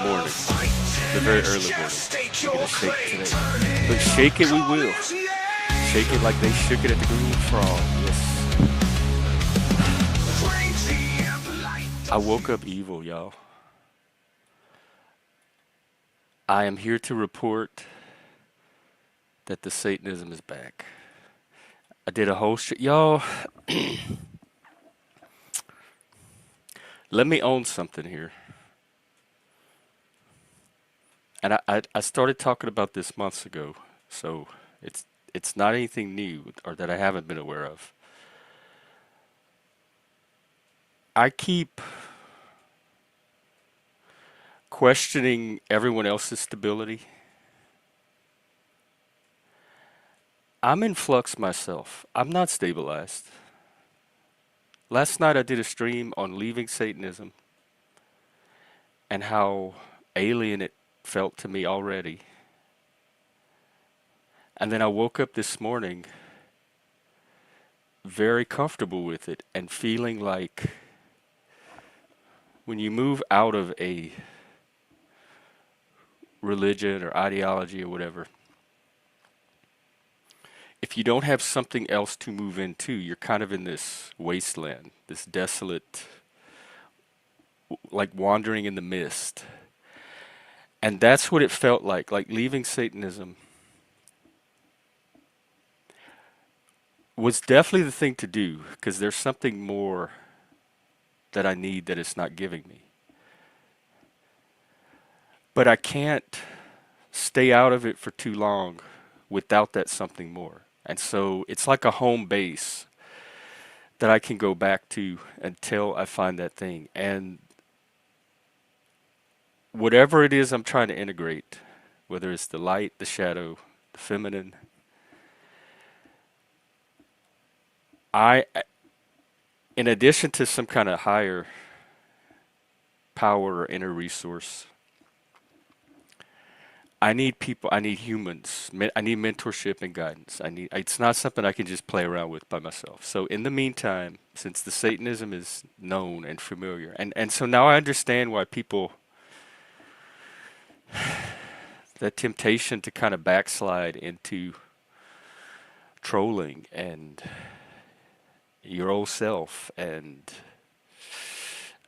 morning, the very early morning. We're gonna shake today. But shake it we will. Shake it like they shook it at the Green Frog. Yes. I woke up evil, y'all. I am here to report that the Satanism is back. I did a whole y'all. Let me own something here. And I started talking about this months ago, so it's not anything new or that I haven't been aware of. I keep questioning everyone else's stability. I'm in flux myself. I'm not stabilized. Last night I did a stream on leaving Satanism and how alien it felt to me already. And then I woke up this morning very comfortable with it and feeling like when you move out of a religion or ideology or whatever, if you don't have something else to move into, you're kind of in this wasteland, this desolate, like wandering in the mist. And that's what it felt like leaving Satanism was definitely the thing to do because there's something more that I need that it's not giving me. But I can't stay out of it for too long without that something more. And so it's like a home base that I can go back to until I find that thing. And whatever it is I'm trying to integrate, whether it's the light, the shadow, the feminine, I, in addition to some kind of higher power or inner resource, I need people, I need humans, I need mentorship and guidance. It's not something I can just play around with by myself. So in the meantime, since the Satanism is known and familiar, and so now I understand why people, that temptation to kind of backslide into trolling and your old self, and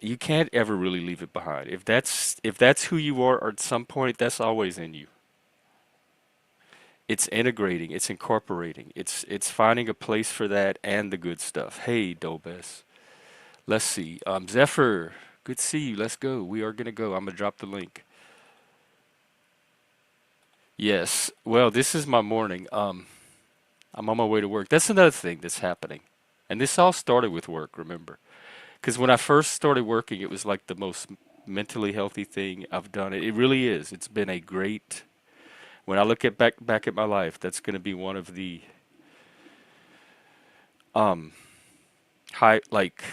you can't ever really leave it behind. If that's who you are at some point, that's always in you. It's integrating, it's incorporating, it's finding a place for that and the good stuff. Hey, Dobes. Let's see. Zephyr, good to see you. Let's go. We are gonna go. I'm gonna drop the link. Yes. Well, this is my morning. I'm on my way to work. That's another thing that's happening. And this all started with work, remember? Because when I first started working, it was like the most mentally healthy thing I've done. It really is. It's been a great. When I look at back at my life, that's going to be one of the um high like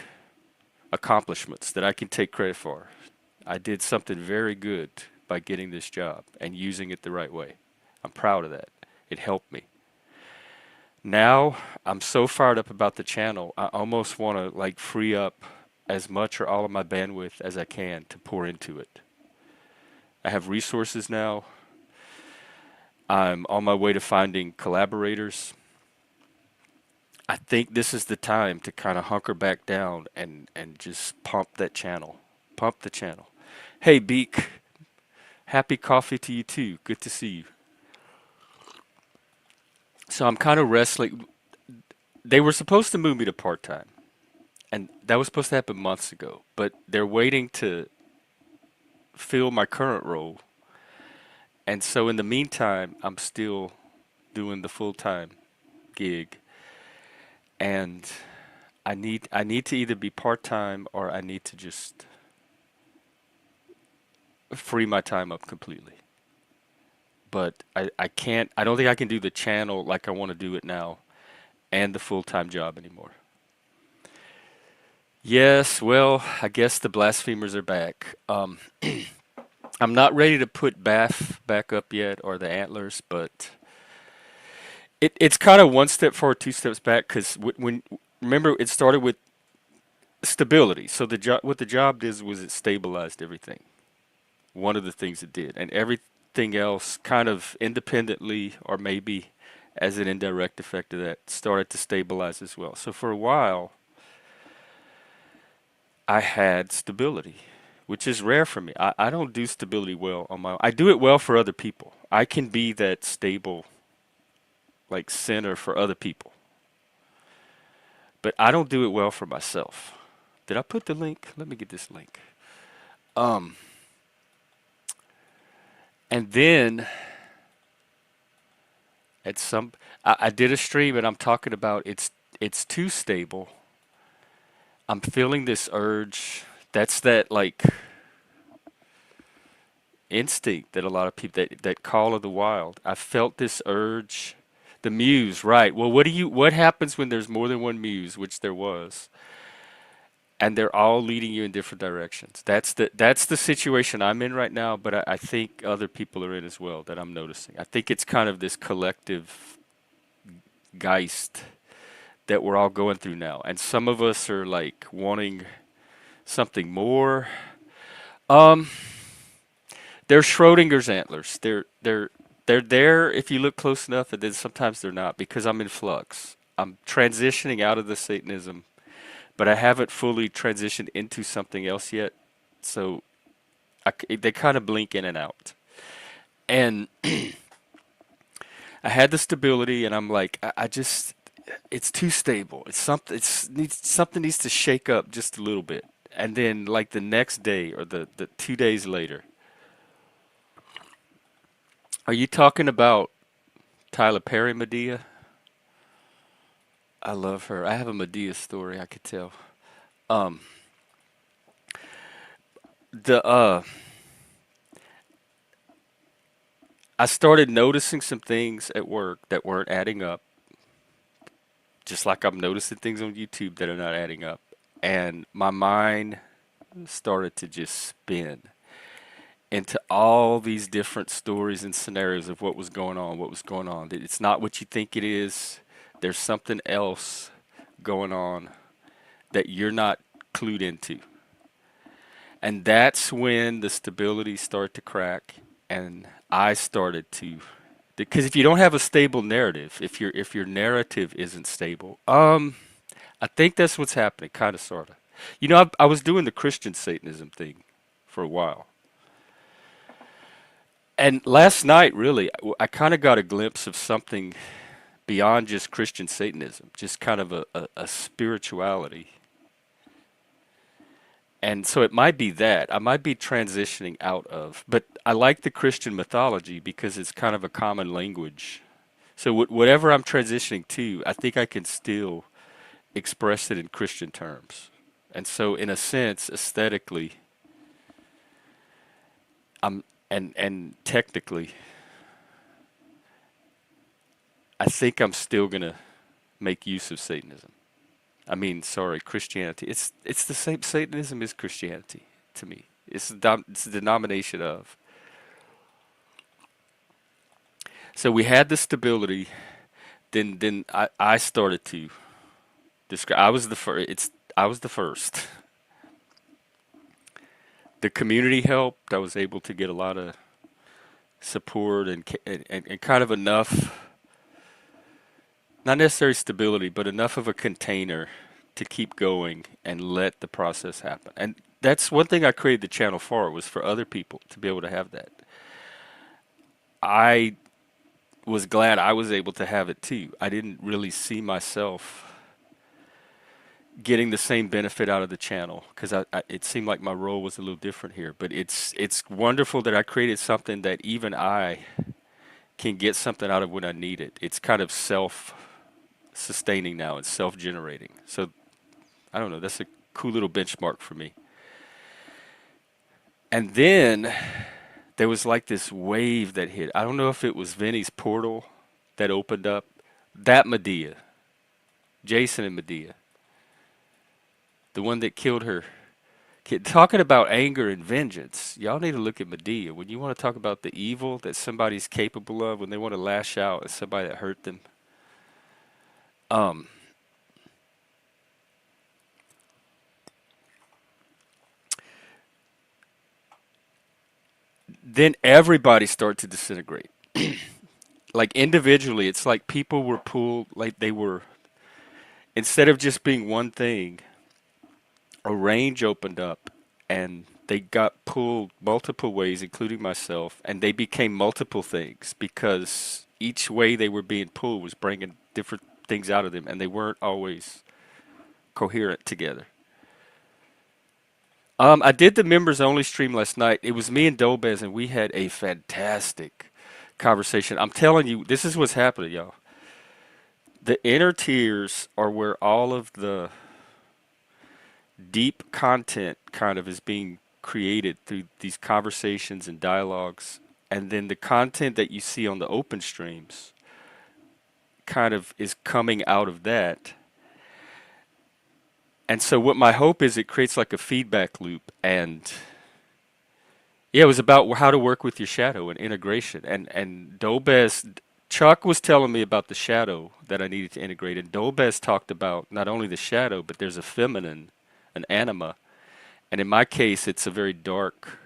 accomplishments that I can take credit for. I did something very good by getting this job and using it the right way. I'm proud of that. It helped me. Now I'm so fired up about the channel. I almost want to like free up as much or all of my bandwidth as I can to pour into it. I have resources now. I'm on my way to finding collaborators. I think this is the time to kind of hunker back down and just pump that channel. Pump the channel. Hey, Beak. Happy coffee to you too. Good to see you. So I'm kind of wrestling. They were supposed to move me to part-time, and that was supposed to happen months ago, but they're waiting to fill my current role. And so in the meantime, I'm still doing the full-time gig, and I need to either be part-time or I need to just free my time up completely. But I can't, I don't think I can do the channel like I want to do it now and the full-time job anymore. Yes, well, I guess the blasphemers are back. I'm not ready to put Bath back up yet or the antlers, but it's kind of one step forward, two steps back because when remember it started with stability. So the job, what the job did was it stabilized everything. one of the things it did, and everything else kind of independently or maybe as an indirect effect of that started to stabilize as well. So for a while, I had stability, which is rare for me. I don't do stability well on my own. I do it well for other people. I can be that stable, like center for other people, but I don't do it well for myself. Did I put the link? Let me get this link. Um, and then at some, I did a stream and I'm talking about it's too stable. I'm feeling this urge. That's that like instinct that a lot of people that call of the wild. I felt this urge. The muse, right. Well, what happens when there's more than one muse, which there was, and they're all leading you in different directions. That's the situation I'm in right now, but I think other people are in as well that I'm noticing. I think it's kind of this collective geist that we're all going through now. And some of us are like wanting something more. Um They're Schrodinger's antlers. They're there if you look close enough, and then sometimes they're not because I'm in flux. I'm transitioning out of the Satanism, but I haven't fully transitioned into something else yet. So they kind of blink in and out. And I had the stability, and I'm like, I just, it's too stable. Something needs to shake up just a little bit. And then like the next day or the 2 days later, are you talking about Tyler Perry Medea? I love her. I have a Medea story I could tell. Um, the I started noticing some things at work that weren't adding up, just like I'm noticing things on YouTube that are not adding up, and my mind started to just spin into all these different stories and scenarios of what was going on, what was going on. It's not what you think it is. There's something else going on that you're not clued into. And that's when the stability started to crack and I started to, because if you don't have a stable narrative, if your narrative isn't stable, I think that's what's happening, kind of, sort of. I was doing the Christian Satanism thing for a while. And last night, really, I kind of got a glimpse of something beyond just Christian Satanism, just kind of a spirituality. And so it might be that. I might be transitioning out of. But I like the Christian mythology because it's kind of a common language. So whatever I'm transitioning to, I think I can still express it in Christian terms. And so, in a sense, aesthetically, I'm and technically, I think I'm still gonna make use of Satanism. I mean, sorry, Christianity. It's the same. Satanism is Christianity to me. It's a denomination of. So we had the stability. Then I started to describe. I was the first. I was the first. The community helped. I was able to get a lot of support and kind of enough, not necessarily stability, but enough of a container to keep going and let the process happen. And that's one thing I created the channel for, was for other people to be able to have that. I was glad I was able to have it too. I didn't really see myself getting the same benefit out of the channel because it seemed like my role was a little different here. But it's wonderful that I created something that even I can get something out of when I need it. It's kind of self-sustaining now. It's self-generating. So I don't know. That's a cool little benchmark for me. And then there was like this wave that hit. I don't know if it was Vinny's portal that opened up. That Medea, Jason and Medea, the one that killed her kid. Talking about anger and vengeance, y'all need to look at Medea. When you want to talk about the evil that somebody's capable of, when they want to lash out at somebody that hurt them, um, then everybody started to disintegrate. Like individually, it's like people were pulled, like they were, instead of just being one thing, a range opened up and they got pulled multiple ways, including myself, and they became multiple things because each way they were being pulled was bringing different things out of them, and they weren't always coherent together. I did the members only stream last night. It was me and Dobez, and we had a fantastic conversation. I'm telling you, this is what's happening, y'all. The inner tiers are where all of the deep content kind of is being created through these conversations and dialogues. And then the content that you see on the open streams kind of is coming out of that. And so what my hope is, it creates like a feedback loop. And yeah, it was about how to work with your shadow and integration. And Dobes, Chuck was telling me about the shadow that I needed to integrate. And Dobes talked about not only the shadow, but there's a feminine, an anima. And in my case, it's a very dark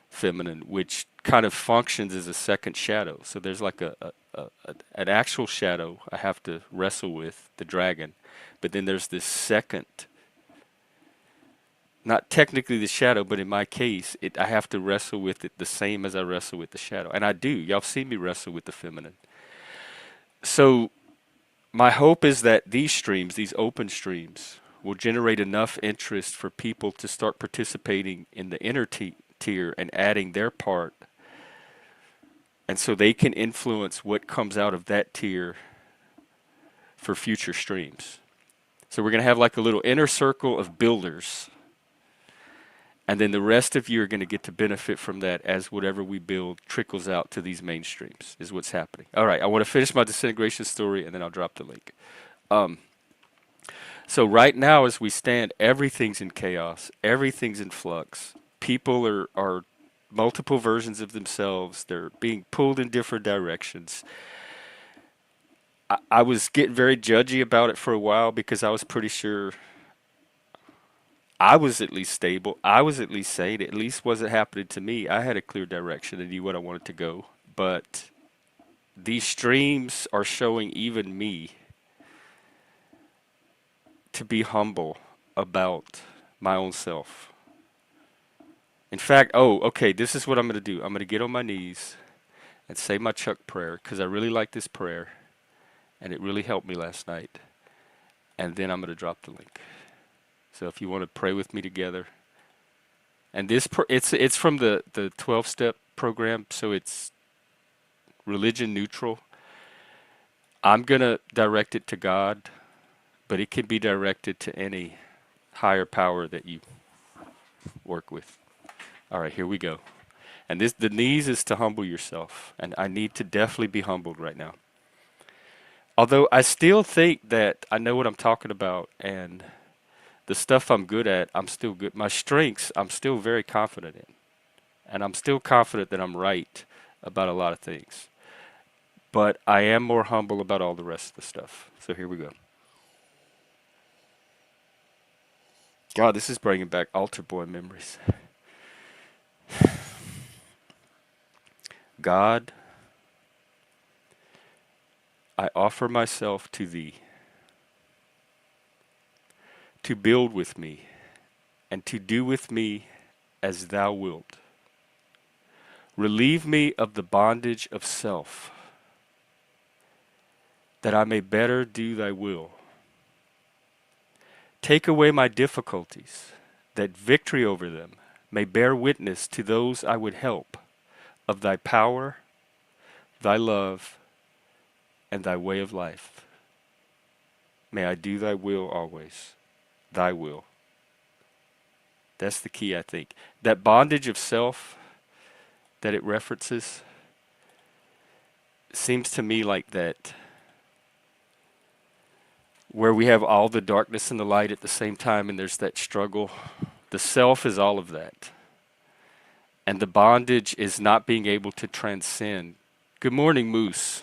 feminine, which kind of functions as a second shadow. So there's like an actual shadow I have to wrestle with, the dragon. But then there's this second, not technically the shadow, but in my case, I have to wrestle with it the same as I wrestle with the shadow. And I do. Y'all see me wrestle with the feminine. So my hope is that these streams, these open streams, will generate enough interest for people to start participating in the inner tier and adding their part. And so they can influence what comes out of that tier for future streams. So we're going to have like a little inner circle of builders. And then the rest of you are going to get to benefit from that as whatever we build trickles out to these mainstreams, is what's happening. All right, I want to finish my disintegration story and then I'll drop the link. So right now, as we stand, everything's in chaos. Everything's in flux. People are multiple versions of themselves. They're being pulled in different directions. I was getting very judgy about it for a while because I was pretty sure I was at least stable. I was at least sane. At least wasn't happening to me. I had a clear direction and knew what I wanted to go. But these streams are showing even me to be humble about my own self. In fact, okay, this is what I'm going to do. I'm going to get on my knees and say my Chuck prayer because I really like this prayer and it really helped me last night. And then I'm going to drop the link. So if you want to pray with me together. And this it's from the 12-step program, so it's religion neutral. I'm going to direct it to God, but it can be directed to any higher power that you work with. All right, here we go. And the knees is to humble yourself, and I need to definitely be humbled right now. Although I still think that I know what I'm talking about, and the stuff I'm good at, I'm still good. My strengths, I'm still very confident in, and I'm still confident that I'm right about a lot of things. But I am more humble about all the rest of the stuff. So here we go. God, this is bringing back altar boy memories. God, I offer myself to thee to build with me and to do with me as thou wilt. Relieve me of the bondage of self, that I may better do thy will. Take away my difficulties, that victory over them may bear witness to those I would help of thy power, thy love, and thy way of life. May I do thy will always, thy will. That's the key, I think. That bondage of self that it references seems to me like that where we have all the darkness and the light at the same time and there's that struggle. The self is all of that. And the bondage is not being able to transcend. Good morning, Moose.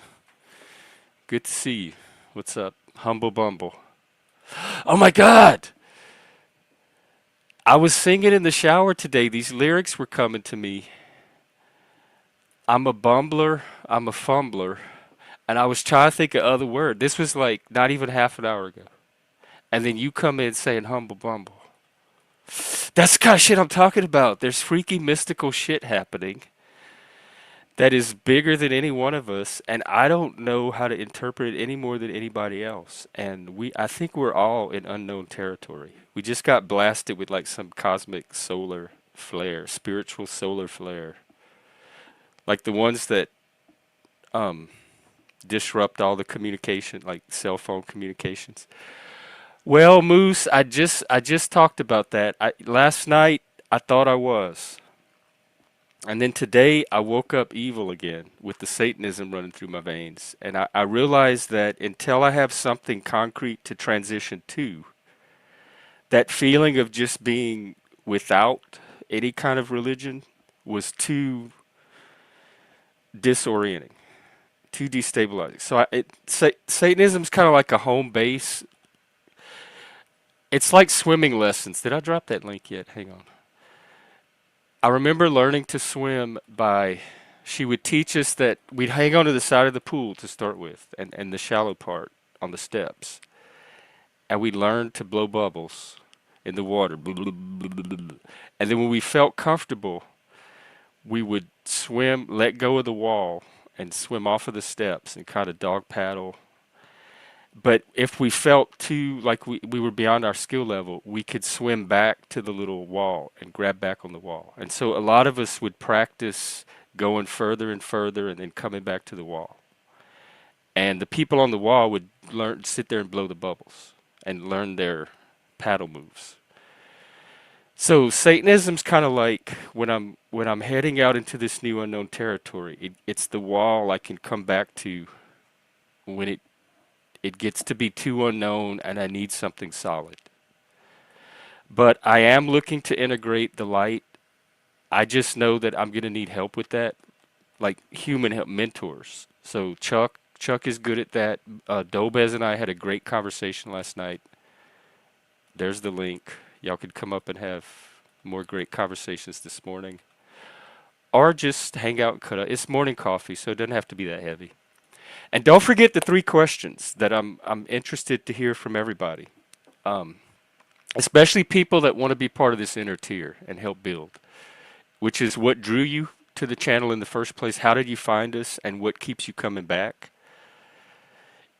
Good to see you. What's up? Humble Bumble. Oh my God! I was singing in the shower today. These lyrics were coming to me. I'm a bumbler. I'm a fumbler. And I was trying to think of other word. This was like not even half an hour ago. And then you come in saying humble bumble. That's the kind of shit I'm talking about. There's freaky mystical shit happening that is bigger than any one of us, and I don't know how to interpret it any more than anybody else. And I think we're all in unknown territory. We just got blasted with like some cosmic solar flare, spiritual solar flare, like the ones that um disrupt all the communication, like cell phone communications. Well, Moose, I just talked about that. Last night I thought I was. And then today I woke up evil again with the Satanism running through my veins. And I realized that until I have something concrete to transition to, that feeling of just being without any kind of religion was too disorienting, too destabilizing. So Satanism's kind of like a home base. It's like swimming lessons. Did I drop that link yet? Hang on. I remember learning to swim by, she would teach us that we'd hang onto the side of the pool to start with, and the shallow part on the steps. And we learned to blow bubbles in the water. And then when we felt comfortable, we would swim, let go of the wall, and swim off of the steps and kind of dog paddle. But if we felt too like we were beyond our skill level, we could swim back to the little wall and grab back on the wall. And so a lot of us would practice going further and further and then coming back to the wall. And the people on the wall would learn sit there and blow the bubbles and learn their paddle moves. So Satanism's kind of like when I'm heading out into this new unknown territory, it's the wall I can come back to when it gets to be too unknown and I need something solid. But I am looking to integrate the light. I just know that I'm going to need help with that, like human help, mentors. So Chuck is good at that. Dobez and I had a great conversation last night. There's the link. Y'all could come up and have more great conversations this morning. Or just hang out and cut up. It's morning coffee, so it doesn't have to be that heavy. And don't forget the three questions that I'm interested to hear from everybody. Um, Especially people that want to be part of this inner tier and help build, which is what drew you to the channel in the first place. How did you find us, and what keeps you coming back?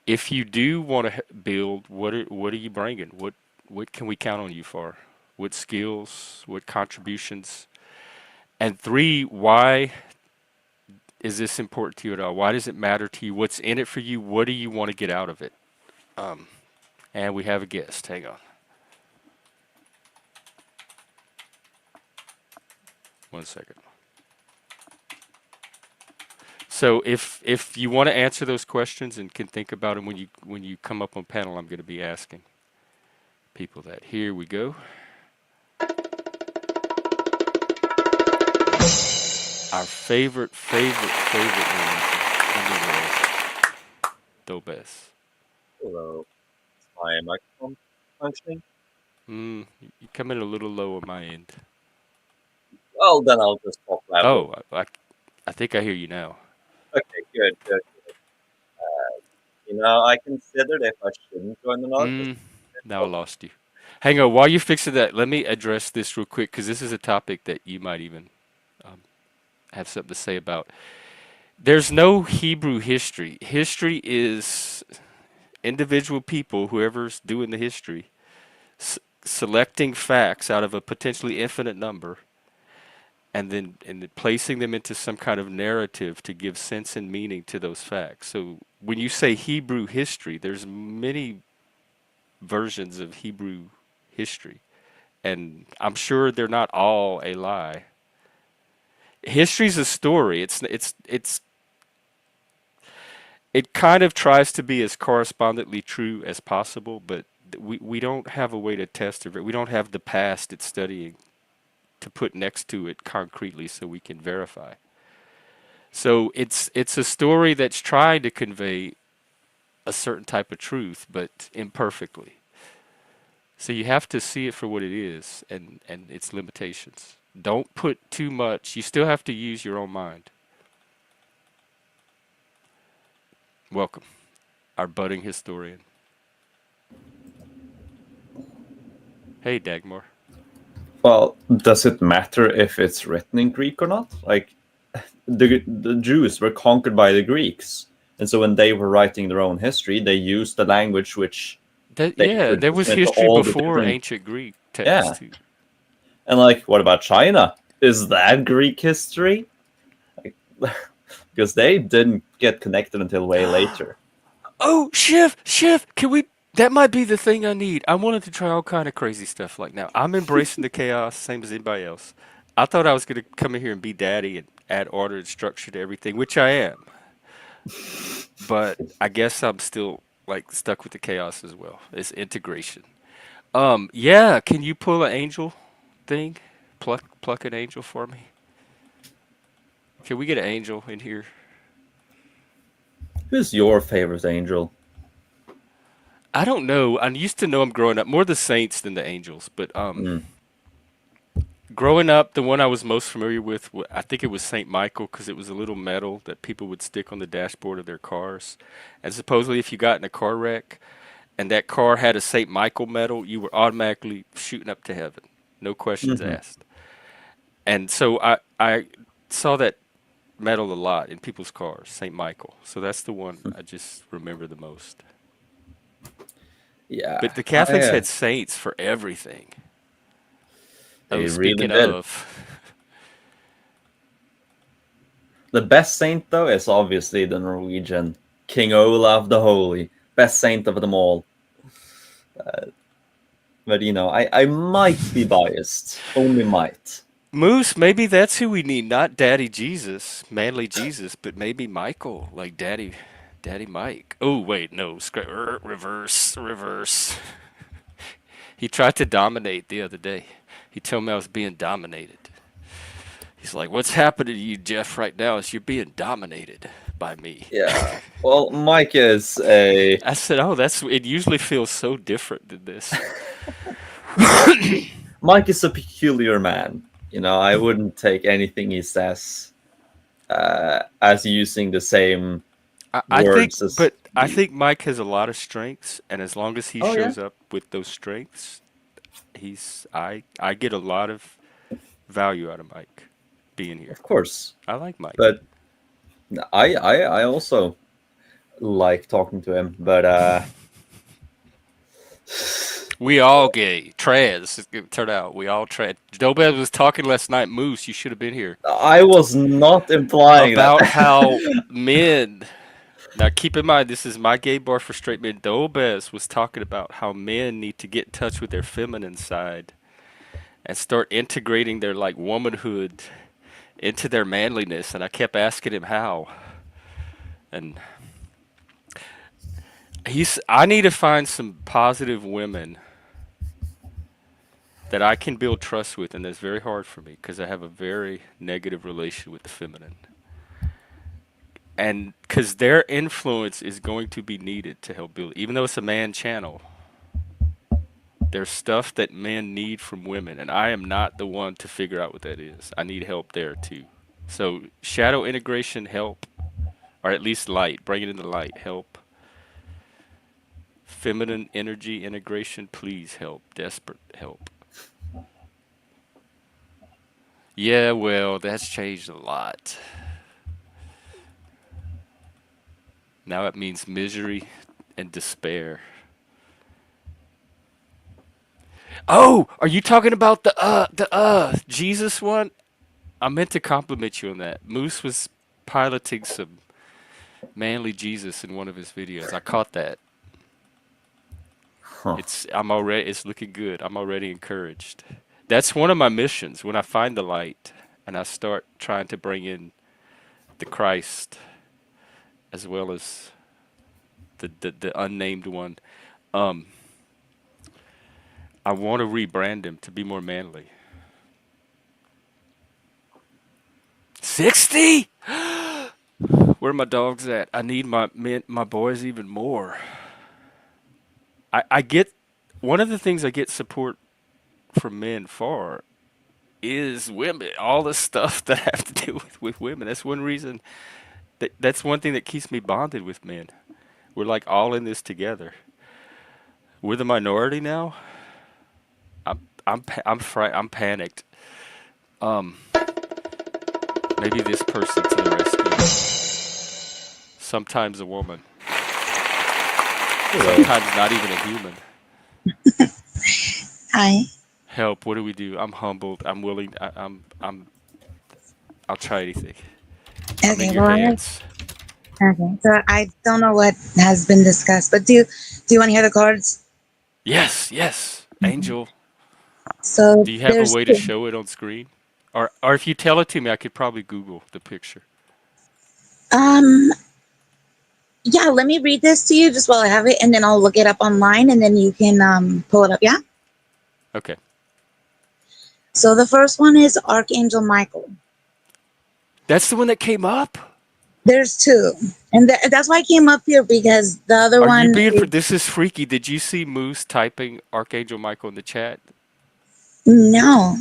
If you do want to build, what are you bringing? What can we count on you for? What skills? What contributions? And three, why is this important to you at all? Why does it matter to you? What's in it for you? What do you want to get out of it? Um, and we have a guest. Hang on one second. So if you want to answer those questions and can think about them when you come up on panel, I'm going to be asking people that. Here we go. Our favorite in the world, Dobes. Hello. Is my microphone functioning? You come in a little low on my end. Well, then I'll just talk loudly. Oh, I think I hear you now. Okay, good, good. I considered if I shouldn't join or not. Just Mm, Now I lost you. Hang on, while you're fixing that, let me address this real quick because this is a topic that you might even um, have something to say about. There's no Hebrew history. History is individual people, whoever's doing the history, selecting facts out of a potentially infinite number and then placing them into some kind of narrative to give sense and meaning to those facts. So when you say Hebrew history, there's many versions of Hebrew history, and I'm sure they're not all a lie. History's a story. It kind of tries to be as correspondently true as possible, but we don't have a way to test it. We don't have the past it's studying to put next to it concretely so we can verify. So it's a story that's trying to convey a certain type of truth, but imperfectly. So you have to see it for what it is and its limitations. Don't put too much. You still have to use your own mind. Welcome, our budding historian. Hey, Dagmar. Well, does it matter if it's written in Greek or not? Like, the Jews were conquered by the Greeks, and so when they were writing their own history, they used the language which That they yeah, could there was listen to history all the before different. ancient Greek text Yeah, too. and like, what about China? Is that Greek history? Like, because they didn't get connected until way later. Oh, chef, can we? That might be the thing I need. I wanted to try all kind of crazy stuff. Like now, I'm embracing the chaos, same as anybody else. I thought I was gonna come in here and be daddy and add order and structure to everything, which I am. But I guess I'm still like stuck with the chaos as well. It's integration. Yeah. Can you pull an angel thing? Pluck an angel for me. Can we get an angel in here? Who's your favorite angel? I don't know. I used to know them growing up, more the saints than the angels. But Mm. growing up, the one I was most familiar with, I think it was Saint Michael because it was a little medal that people would stick on the dashboard of their cars. And supposedly, if you got in a car wreck and that car had a Saint Michael medal, you were automatically shooting up to heaven, no questions Hmm. asked. And so I saw that medal a lot in people's cars, Saint Michael. So that's the one I just remember the most. Yeah, But the Catholics had saints for everything. Oh, they really speaking did. of, The best saint, though, is obviously the Norwegian King Olav the Holy, best saint of them all. But I might be biased, only might. Moose, maybe that's who we need, not Daddy Jesus, manly Jesus, but maybe Michael, like Daddy Mike. Oh, wait, no, reverse. He tried to dominate the other day. He told me I was being dominated. He's like, "What's happening to you, Jeff, right now is you're being dominated by me." Yeah. Well, Mike is a I said, "Oh, it usually feels so different than this." Mike is a peculiar man. I wouldn't take anything he says as using the same I think, words as but I we. think Mike has a lot of strengths, and as long as he Oh yeah, shows up with those strengths, I get a lot of value out of Mike being here. of course. I like Mike. But I also like talking to him. But We all gay. Trans. It turned out we all trans. Dobez was talking last night. Moose, you should have been here. I was not implying that. About how men. Now keep in mind, this is my gay bar for straight men. Dobez was talking about how men need to get in touch with their feminine side and start integrating their like womanhood into their manliness. And I kept asking him how. And I need to find some positive women that I can build trust with, and that's very hard for me because I have a very negative relation with the feminine. And because their influence is going to be needed to help build, even though it's a man channel, there's stuff that men need from women, and I am not the one to figure out what that is. I need help there too. So, shadow integration, help, or at least light, bring it into light, help. Feminine energy integration, please help. Desperate help. Yeah, well, that's changed a lot. Now it means misery and despair. Oh, are you talking about the Jesus one? I meant to compliment you on that. Moose was piloting some manly Jesus in one of his videos. I caught that. Huh. It's looking good. I'm already encouraged. That's one of my missions when I find the light and I start trying to bring in the Christ as well as the unnamed one. Um, I want to rebrand him to be more manly. 60? Where are my dogs at? I need my boys even more. I get one of the things I get support from men for is women. All the stuff that I have to do with women. That's one reason That's one thing that keeps me bonded with men. We're like all in this together. We're the minority now. I'm panicked. Um, maybe this person to the rescue. Sometimes a woman. Hello. Sometimes not even a human. Hi. Help! What do we do? I'm humbled. I'm willing. I'll try anything. I'm in Okay, your well, hands. okay. So I don't know what has been discussed, but do you want to hear the cards? Yes, yes. Angel, So do you have a there's way to show it on screen? Or if you tell it to me, I could probably Google the picture. um yeah, let me read this to you just while I have it, and then I'll look it up online, and then you can pull it up. Yeah. Okay. So the first one is Archangel Michael. That's the one that came up? There's two, and that's why I came up here because the other Are you one being is this is freaky. Did you see Moose typing Archangel Michael in the chat? no,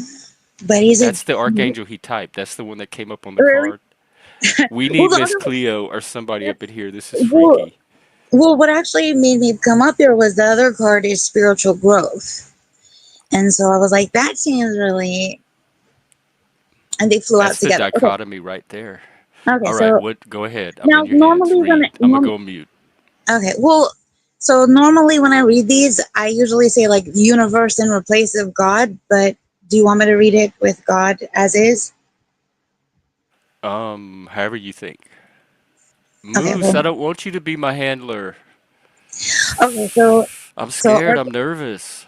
but he's a That's the Archangel he typed. That's the one that came up on the really card. We well. need The Miss other Cleo or somebody up in here. This is well, freaky. well, what actually made me come up here was the other card is spiritual growth. And so I was like, that seems really. And they flew out That's the together. Okay. dichotomy right there. Okay. All right, So what go ahead. I'm in now, your hands. Read. I'm gonna norm, go mute. okay. Well, so normally when I read these, I usually say like universe in replace of God. But do you want me to read it with God as is? However you think. Okay. Moose, Well. I don't want you to be my handler. Okay. So I'm so. scared. I'm nervous.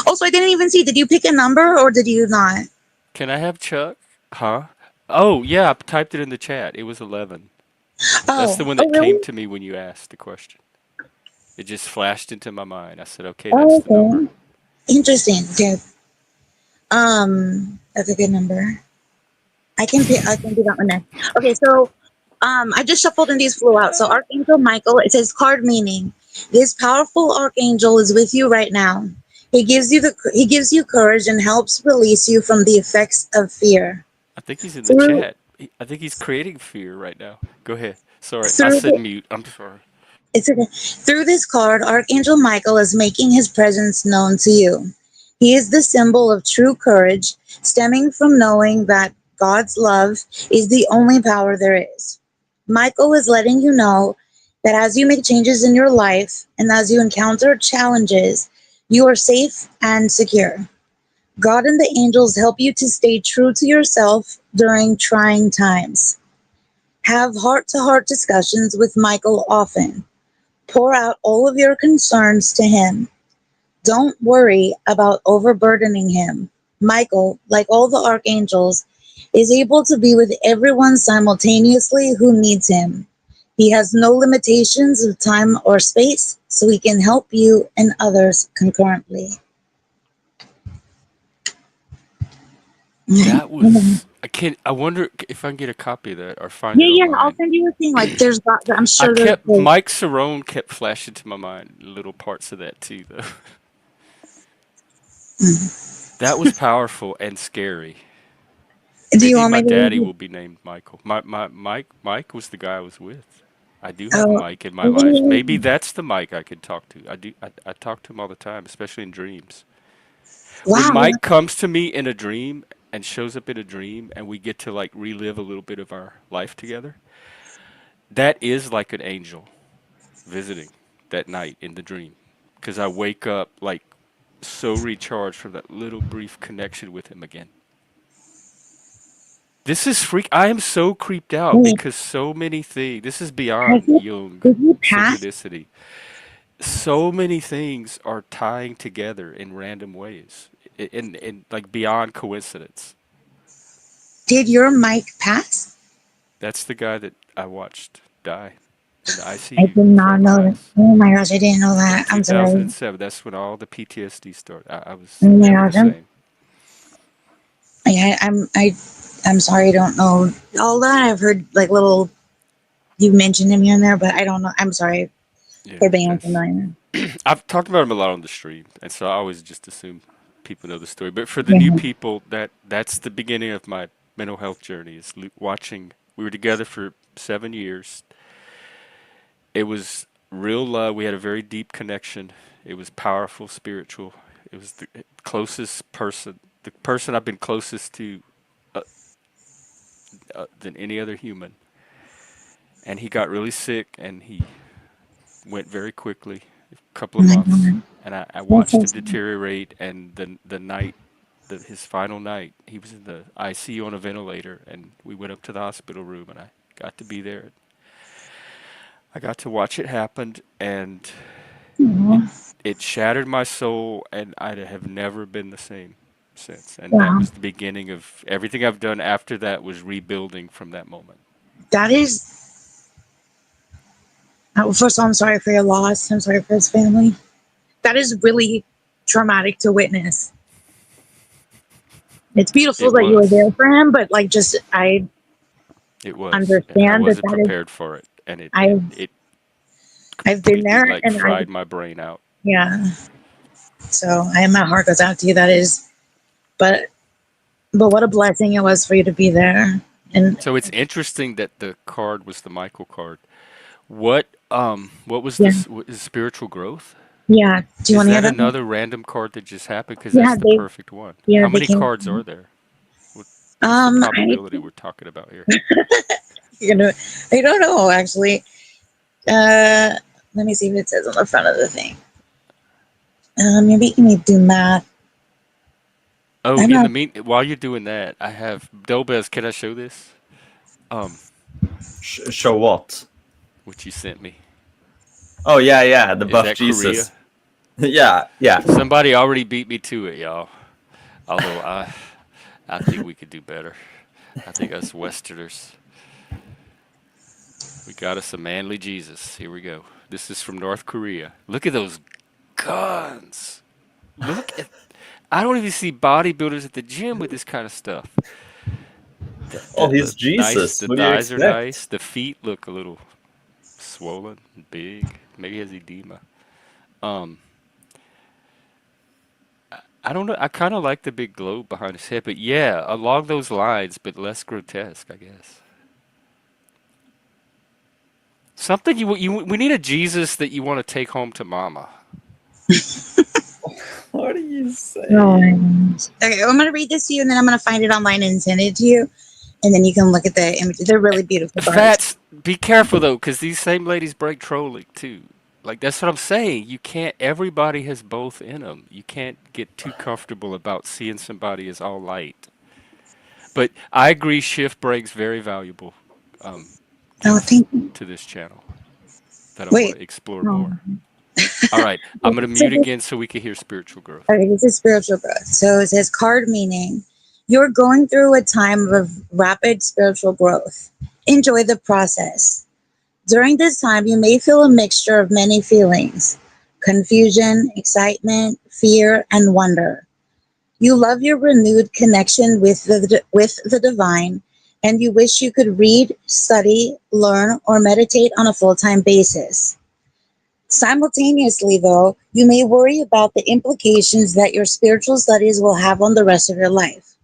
Also, I didn't even see. Did you pick a number or did you not? Can I have Chuck? Huh? Oh, yeah, I typed it in the chat. It was 11. That's Oh. the one Oh, that came really? to me when you asked the question. It just flashed into my mind. I said, okay, that's Oh, the number. okay. Interesting. Okay. That's a good number. I can do that one next. Okay, so I just shuffled and these flew out. So Archangel Michael, it says card meaning. This powerful archangel is with you right now. He gives you courage and helps release you from the effects of fear. I think he's in the Through chat. I think he's creating fear right now. Go ahead. Sorry, I through said the, mute. I'm sorry. it's okay. Through this card, Archangel Michael is making his presence known to you. He is the symbol of true courage, stemming from knowing that God's love is the only power there is. Michael is letting you know that as you make changes in your life and as you encounter challenges, you are safe and secure. God and the angels help you to stay true to yourself during trying times. Have heart to heart discussions with Michael often. Pour out all of your concerns to him. Don't worry about overburdening him. Michael, like all the archangels, is able to be with everyone simultaneously who needs him. He has no limitations of time or space, so he can help you and others concurrently. Yeah, That was. I can't. I wonder if I can get a copy of that or find it yeah, I'll online. send you a thing. Like, I'm I sure kept there's. Mike Cerrone kept flashing to my mind little parts of that too, though. That was powerful and scary. Do you Maybe want my me to daddy read will be named Michael. Mike was the guy I was with. I do it? have a Mike in my life. Maybe that's the Mike I could talk to. I talk to him all the time, especially in dreams. When Wow. Mike comes to me in a dream and shows up in a dream and we get to like relive a little bit of our life together, that is like an angel visiting that night in the dream. Because I wake up like so recharged from that little brief connection with him again. This is freak. I am so creeped out Wait, because so many things. This is has beyond he, Jung did he pass? synchronicity. So many things are tying together in random ways, in like beyond coincidence. Did your mic pass? That's the guy that I watched die in the I ICU did in front not of my know that. eyes Oh my gosh, I didn't know in that. I'm sorry. 2007. That's when all the PTSD started. I Oh was my never the gosh, same. I'm sorry. I don't know all that. I've heard like little you mentioned him here and there, but I don't know. I'm sorry Yeah, for being that's. unfamiliar. I've talked about him a lot on the stream, and so I always just assume people know the story. But for the new Yeah. people, that's the beginning of my mental health journey is watching We were together for 7 years. It was real love. We had a very deep connection. It was powerful, spiritual. It was the closest person, the person I've been closest to uh, than any other human. And he got really sick, and he went very quickly, a couple Oh of my months, God. and I That's watched so him sad. deteriorate. And the night, his final night, he was in the ICU on a ventilator, and we went up to the hospital room, and I got to be there. I got to watch it happen, and it Aw. it shattered my soul, and I have never been the same since. And that Wow. was the beginning of everything I've done after that was rebuilding from that moment. That is, first of all, I'm sorry for your loss. I'm sorry for his family. That is really traumatic to witness. It's beautiful It that you were was. there for him, but like, just I It was, and I understand that wasn't that is. prepared for it, and it it I've it I've been completely there, like and I fried my brain out. yeah. So my heart goes out to you. That is, but what a blessing it was for you to be there. And So it's interesting that the card was the Michael card. What was yeah, this? What is spiritual growth? yeah. Do you Is want to hear that that? another random card that just happened? Because Yeah, that's the perfect one. How they many came. cards are there? What, what's the I probability we're talking about here? you know I don't know actually. Let me see if it says on the front of the thing. Maybe you need to do math. Oh, I'm in the not. while you're doing that, I have Dobez. Can I show this? Um, Show what? what you sent me. Oh yeah, yeah, the Is buff that Korea? Jesus. Yeah, yeah. Somebody already beat me to it, y'all. Although I think we could do better. I think us Westerners, we got us a manly Jesus. Here we go. This is from North Korea. Look at those guns. Look at. I don't even see bodybuilders at the gym with this kind of stuff. Oh, The he's nice. Jesus. The What do you thighs are expect? nice. The feet look a little swollen, and big. Maybe he has edema. Um, I don't know. I kind of like the big globe behind his head, but yeah, along those lines, but less grotesque, I guess. Something you we need a Jesus that you want to take home to mama. What are you Oh my saying? gosh. Okay, I'm gonna read this to you, and then I'm gonna find it online and send it to you, and then you can look at the images. They're really beautiful cards. Fats, be careful though, because these same ladies break trolling too. Like that's what I'm saying. You can't. Everybody has both in them. You can't get too comfortable about seeing somebody as all light. But I agree, shift break's very valuable um, Oh, gift thank you. to this channel that I want Wait. to explore Oh. more. All right, I'm gonna So mute again so we can hear spiritual growth. okay, this is spiritual growth. So it says card meaning you're going through a time of rapid spiritual growth. Enjoy the process. During this time, you may feel a mixture of many feelings: confusion, excitement, fear, and wonder. You love your renewed connection with the divine, and you wish you could read, study, learn, or meditate on a full time basis. Simultaneously, though, you may worry about the implications that your spiritual studies will have on the rest of your life.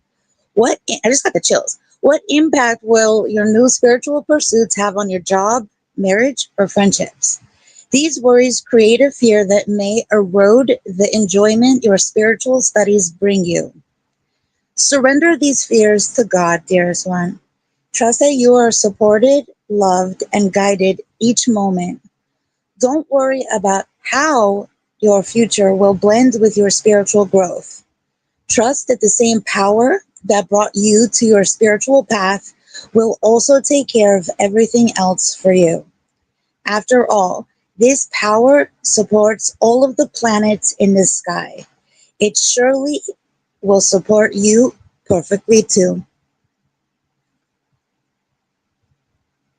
I just got the chills. What impact will your new spiritual pursuits have on your job, marriage, or friendships? These worries create a fear that may erode the enjoyment your spiritual studies bring you. Surrender these fears to God, dearest one. Trust that you are supported, loved, and guided each moment. Don't worry about how your future will blend with your spiritual growth. Trust that the same power that brought you to your spiritual path will also take care of everything else for you. After all, this power supports all of the planets in the sky. It surely will support you perfectly too.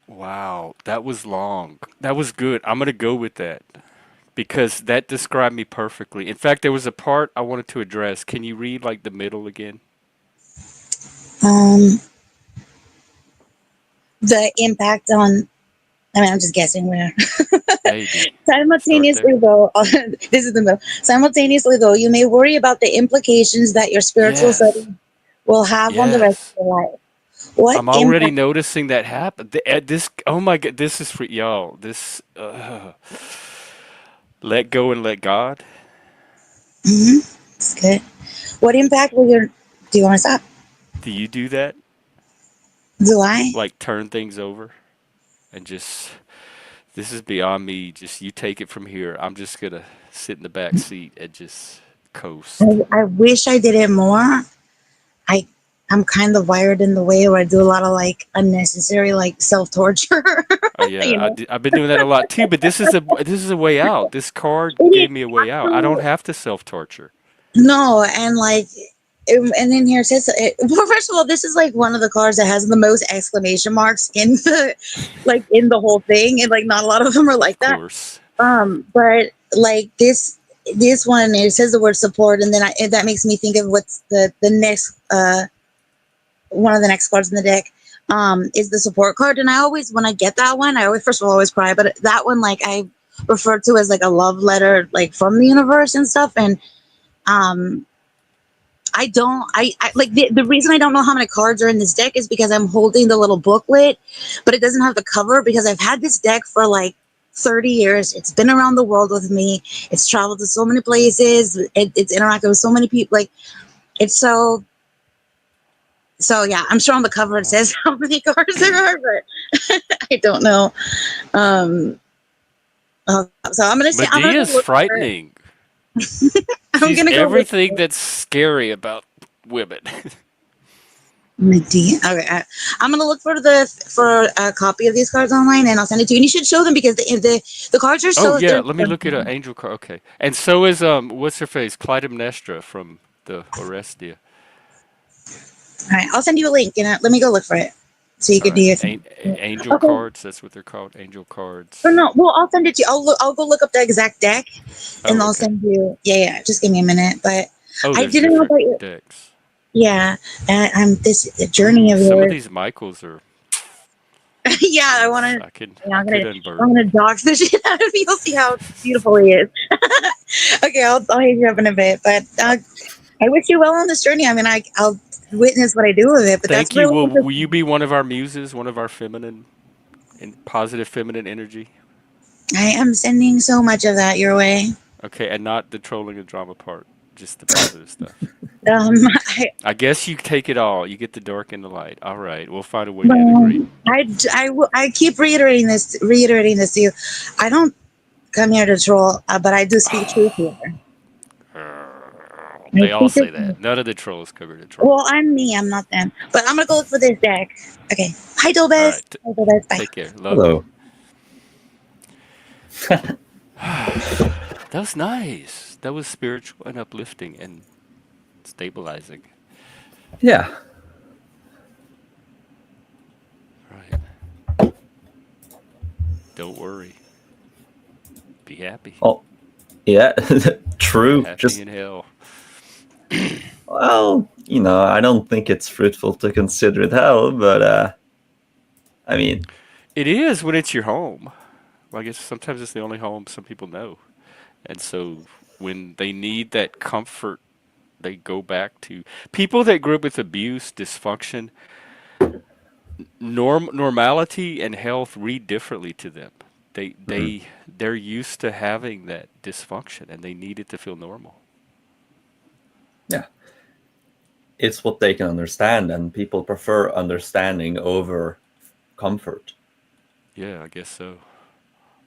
Wow, that was long. That was good. I'm gonna go with that because that described me perfectly. In fact, there was a part I wanted to address. Can you read like the middle again? Um, the impact on, I'm just guessing where. Maybe. Start there. Simultaneously, though, this is the middle. Simultaneously, though, you may worry about the implications that your spiritual study Yes. will have on the rest Yes. of your life. What I'm already impact? noticing that happen. This, oh my God, this is for y'all. This, let go and let God. Hmm. It's good. What impact will your? Do you want to stop? Do you do that? Do I? Like turn things over and just, this is beyond me. Just you take it from here. I'm just gonna sit in the back seat and just coast. I wish I did it more. I I'm kind of wired in the way where I do a lot of like unnecessary like self torture. Yeah, you know. I've been doing that a lot too. But this is a way out. This card It gave is me a way out. I don't have to self torture. no, and like, and in here it says, well, first of all, this is like one of the cards that has the most exclamation marks in the, like in the whole thing, and like not a lot of them are Of like that. course. But like this one, it says the word support, and then and that makes me think of what's the next one of the next cards in the deck. Is the support card, and I always when I get that one, I always first of all always cry, but that one like I refer to as like a love letter, like from the universe and stuff, and um I don't. I like the reason I don't know how many cards are in this deck is because I'm holding the little booklet, but it doesn't have the cover because I've had this deck for like 30 years. It's been around the world with me. It's traveled to so many places. It's interacted with so many people. Like it's so yeah. I'm sure on the cover it Wow. says how many cards there are, but I don't know. Um, so I'm gonna say I'm gonna go Medea's look for it. frightening. I'm She's gonna go look everything for it. that's scary about women. Medea. Okay, I'm gonna look for a copy of these cards online, and I'll send it to you. And you should show them because the cards are Oh so yeah, they're. let me look at an angel card. Okay, and so is what's her face, Clytemnestra from the Orestia. All right, I'll send you a link, and let me go look for it so you All can do right, your. angel Okay. cards. That's what they're called, angel Or cards. no, well, I'll send it to you. I'll go look up the exact deck, and Oh I'll okay. send you. Yeah, yeah. Just give me a minute, but Oh, I there's didn't know different about you. decks. Yeah, I'm this journey Ooh, of some of yours. these Michaels are. Yeah, I want Yes, to. Yeah, I could I'm unburden gonna you. dox the shit out of you. You'll see how beautiful he is. Okay, I'll hit you up in a bit, but I wish you well on this journey. I mean, I'll witness what I do with it, but that's Thank you. really Will you interesting. be one of our muses, one of our feminine and positive feminine energy? I am sending so much of that your way. Okay, and not the trolling and drama part, just the positive stuff. Um, I, I guess you take it all. You get the dark and the light. All right, we'll find a way to well, integrate. I keep reiterating this to you. I don't come here to troll, but I do speak truth here. I They all speak say truth. that. None of the trolls cover the troll. Well, I'm me. I'm not them. But I'm gonna go look for this deck. Okay. Hi, All Dobes. right, Hi, Dobes. Bye. take care. Love you. Hello. That was nice. That was spiritual and uplifting and stabilizing. Yeah. Right. Don't worry. Be happy. Oh, yeah. True. Happy Just in hell. well, I don't think it's fruitful to consider it hell, but I mean, It is when it's your home. Well, I guess sometimes it's the only home some people know. And so when they need that comfort, they go back to people that grew up with abuse, dysfunction, normality and health read differently to them. They mhm, they they're used to having that dysfunction and they need it to feel normal. yeah, it's what they can understand, and people prefer understanding over comfort. Yeah, I guess so.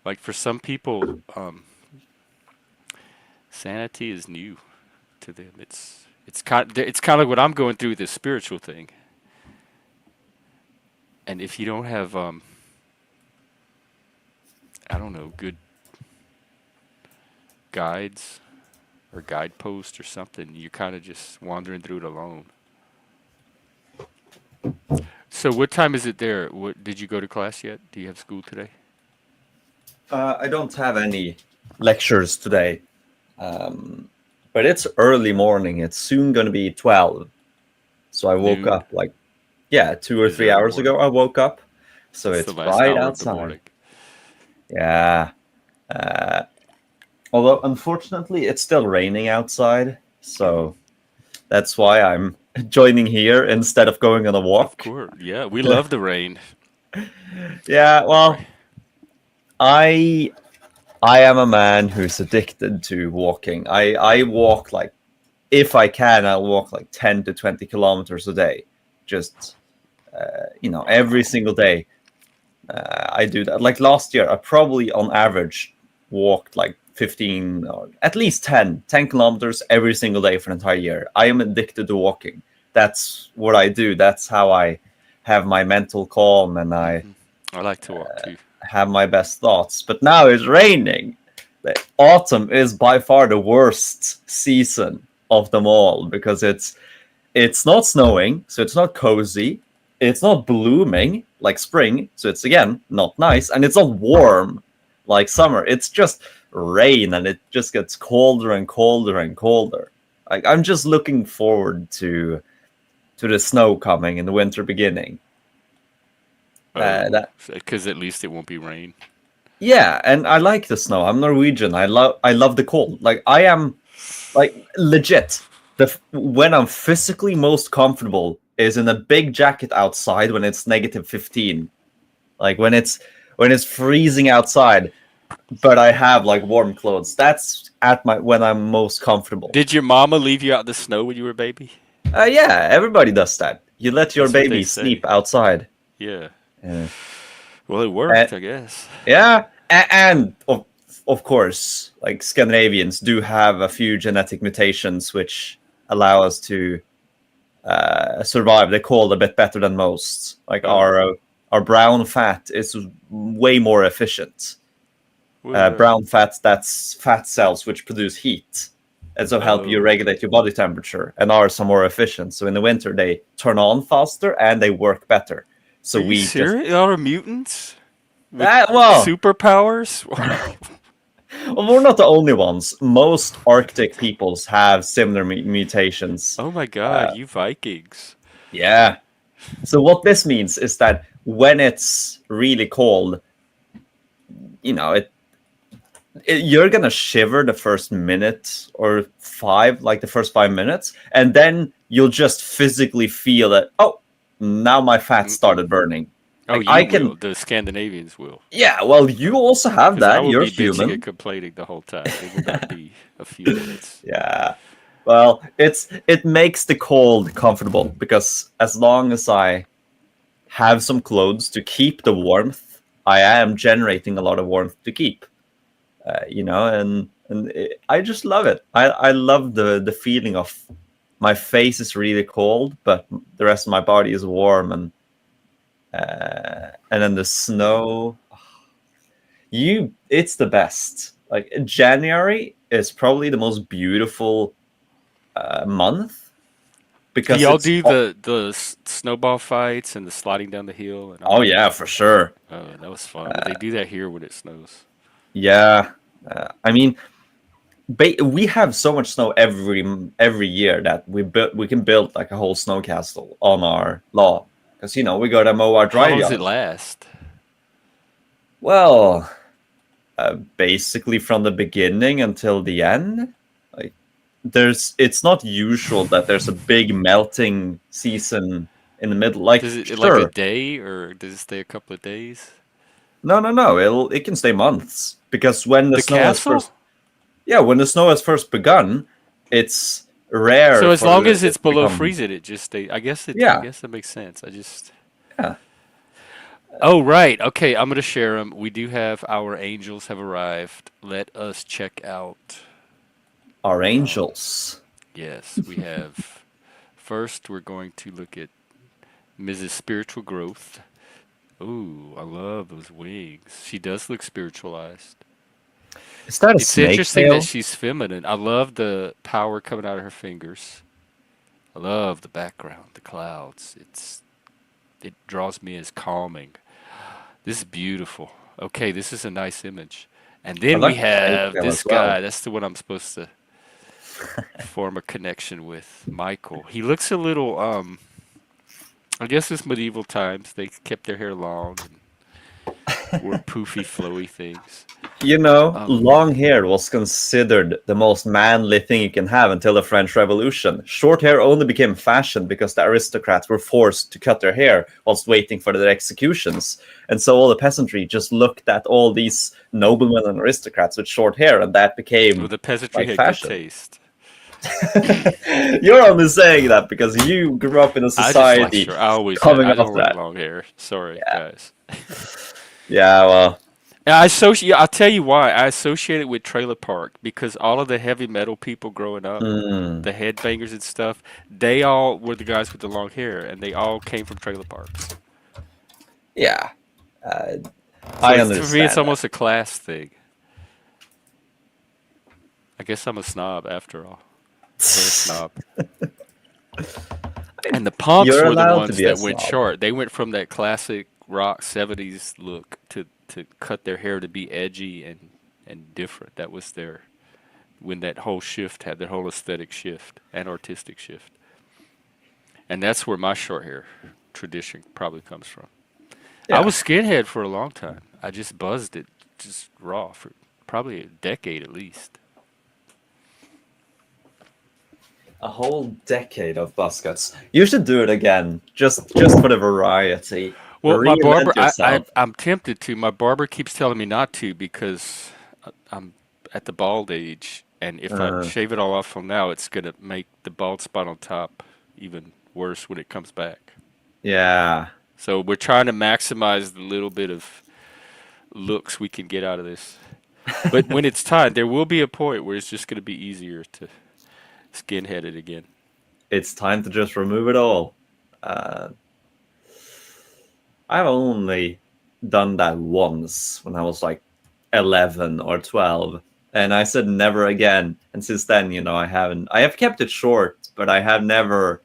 Like for some people, sanity is new to them. It's kind of what I'm going through with this spiritual thing. And if you don't have I don't know, good guides or guideposts or something, you're kind of just wandering through it alone. So what time is it there? What did you go to class yet? Do you have school today? I don't have any lectures today, but it's early morning. It's soon going to be 12. So I woke Noon up like, yeah, 2 or 3 hours morning. ago. I woke up. So It's the it's last bright hour of the outside. morning. Yeah. Uh, Although, unfortunately, it's still raining outside. Oh, So That's why I'm joining here instead of going on a Of walk. course. Yeah, we love the rain. Yeah, Right. well, I I am a man who's addicted to walking. I walk like, if I can, I'll walk like 10 to 20 kilometers a day. Just every Wow. single day. I do that. Like last year, I probably on average walked like 15 or at least 10 kilometers every single day for an entire year. I am addicted to walking. That's what I do. That's how I have my mental calm and I I like to walk too. have my best thoughts. But now it's raining. The autumn is by far the worst season of them all because it's not snowing, so it's not cozy. It's not blooming like spring, so it's again not nice, and it's not warm like summer. It's just rain, and it just gets colder and colder and colder. Like I'm just looking forward to the snow coming and the winter beginning. Oh, That because at least it won't be rain. Yeah, and I like the snow. I'm Norwegian. I love the cold. Like I am like legit. When I'm physically most comfortable is in a big jacket outside when it's negative 15. Like when it's freezing outside, but I have like warm clothes. That's at my when I'm most comfortable. Did your mama leave you out in the snow when you were a baby? Yeah, everybody does that. You let your That's what they baby say. sleep outside. Yeah. Uh, Well, it uh, worked, I guess. yeah, and of course, like Scandinavians do have a few genetic mutations which allow us to survive the cold a bit better than most. Like Oh, our brown fat is way more efficient. well, yeah. Brown fat, that's fat cells which produce heat, and so help you Oh, okay. regulate your body temperature. And ours are more efficient. So in the winter they turn on faster and they work better. Are So you we just serious? Y'all are mutants with well, superpowers? Wow. well, we're not the only ones. Most Arctic peoples have similar mutations. Oh my God, you Vikings. Yeah. So what this means is that when it's really cold, you know, you're gonna shiver the first minute or five, like the first 5 minutes, and then you'll just physically feel that. Oh, now my fat Mm-mm. started burning. Oh, Like you I will. can. The Scandinavians will. Yeah. Well, you also have Because I that. will You're be bitching and human. complaining the whole time. It will not be a few minutes. Yeah. Well, it makes the cold comfortable because as long as I have some clothes to keep the warmth, I am generating a lot of warmth to keep. I just love it. I love the feeling of my face is really cold, but the rest of my body is warm, and then the snow. It's the best. Like January is probably the most beautiful month Do because y'all it's do the snowball fights and the sliding down the hill and all oh that? yeah, for sure. Oh, that was fun. Well, they do that here when it snows. Yeah, I mean, we have so much snow every year that we can build like a whole snow castle on our lawn because we got to mow our How drive long does it yard. last? Well, basically from the beginning until the end. Like it's not usual that there's a big melting season in the middle. Like Does it like a sure, day or does it stay a couple of days? no, it can stay months because when the The snow has castle? first yeah, when the snow has first begun, it's rare So as for long as it it's to below become freezing, it just stay. I guess it. I yeah, guess that makes sense. I just. yeah. Oh right. Okay. I'm gonna share them. We do have our angels have arrived. Let us check out. Our Um, angels. yes, we have. First, we're going to look at Mrs. Spiritual Growth. Ooh, I love those wings. She does look spiritualized. Is that a It's snake interesting that tail? she's feminine. I love the power coming out of her fingers. I love the background, the clouds. It draws me as calming. This is beautiful. Okay, this is a nice image. And I then we like the snake have tail this as well. guy. That's the one I'm supposed to form a connection with, Michael. He looks a little I guess it's medieval times. They kept their hair long and wore poofy, flowy things. Um, long hair was considered the most manly thing you can have until the French Revolution. Short hair only became fashion because the aristocrats were forced to cut their hair whilst waiting for their executions. And so all the peasantry just looked at all these noblemen and aristocrats with short hair, and that well, became the peasantry like had good fashion. taste. You're only saying that because you grew up in a I just like society short. I always had. coming I off don't like that. long hair. Sorry, Yeah. guys. Yeah, well, And I associate. I'll tell you why. I associate it with trailer park because all of the heavy metal people growing up, mm, the headbangers and stuff, they all were the guys with the long hair, and they all came from trailer parks. yeah, uh, So I it's for me, it's understand that. almost a class thing. I guess I'm a snob after all, a hair snob. And the punks You're were the allowed to ones be a that went snob. short. They went from that classic rock '70s look to cut their hair to be edgy and different. That was their when that whole shift had their whole aesthetic shift and artistic shift. And that's where my short hair tradition probably comes from. I Yeah, was skinhead for a long time. I just buzzed it just raw for probably a decade at least. a whole decade of buzz cuts. You should do it again, just for the variety. Well, my barber, Reinvent yourself. I'm tempted to. My barber keeps telling me not to because I'm at the bald age, and if I Uh, shave it all off from now, it's gonna make the bald spot on top even worse when it comes back. yeah, So we're trying to maximize the little bit of looks we can get out of this. But when it's time, there will be a point where it's just gonna be easier to skinhead it again. it's time to just remove it all. Uh, I've only done that once when I was like 11 or 12, and I said never again. And since then, I haven't. I have kept it short, but I have never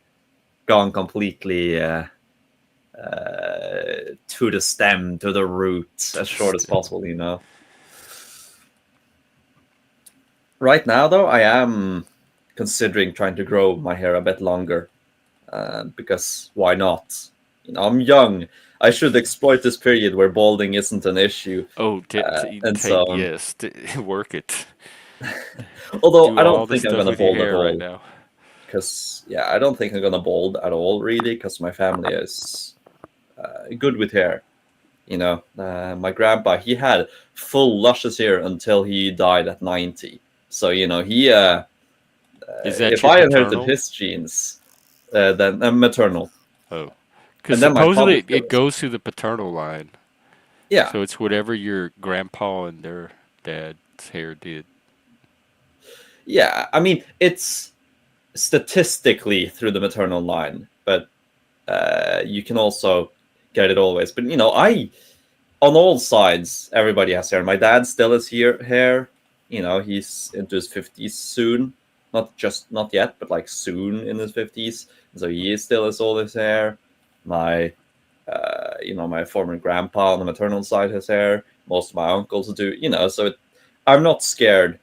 gone completely to the stem, to the root, as short as Just, possible. Right now, though, I am considering trying to grow my hair a bit longer because why not? I'm young. I should exploit this period where balding isn't an issue, oh, and take so on. yes, work it. Although Do I don't all this think I'm stuff gonna with your bald at hair right all, now. because I don't think I'm gonna bald at all, really, because my family is good with hair. My grandpa, he had full luscious hair until he died at 90. So he Is that if your I inherited paternal? his genes, then maternal, Oh, because and then my supposedly father's it goes. goes through the paternal line. Yeah, So it's whatever your grandpa and their dad's hair did. yeah. I mean, it's statistically through the maternal line, but you can also get it always. But I on all sides, everybody has hair. My dad still has hair. He's into his 50s soon. Not yet, but like soon in his 50s. So he still has all his hair. My my former grandpa on the maternal side has hair. Most of my uncles do. So I'm not scared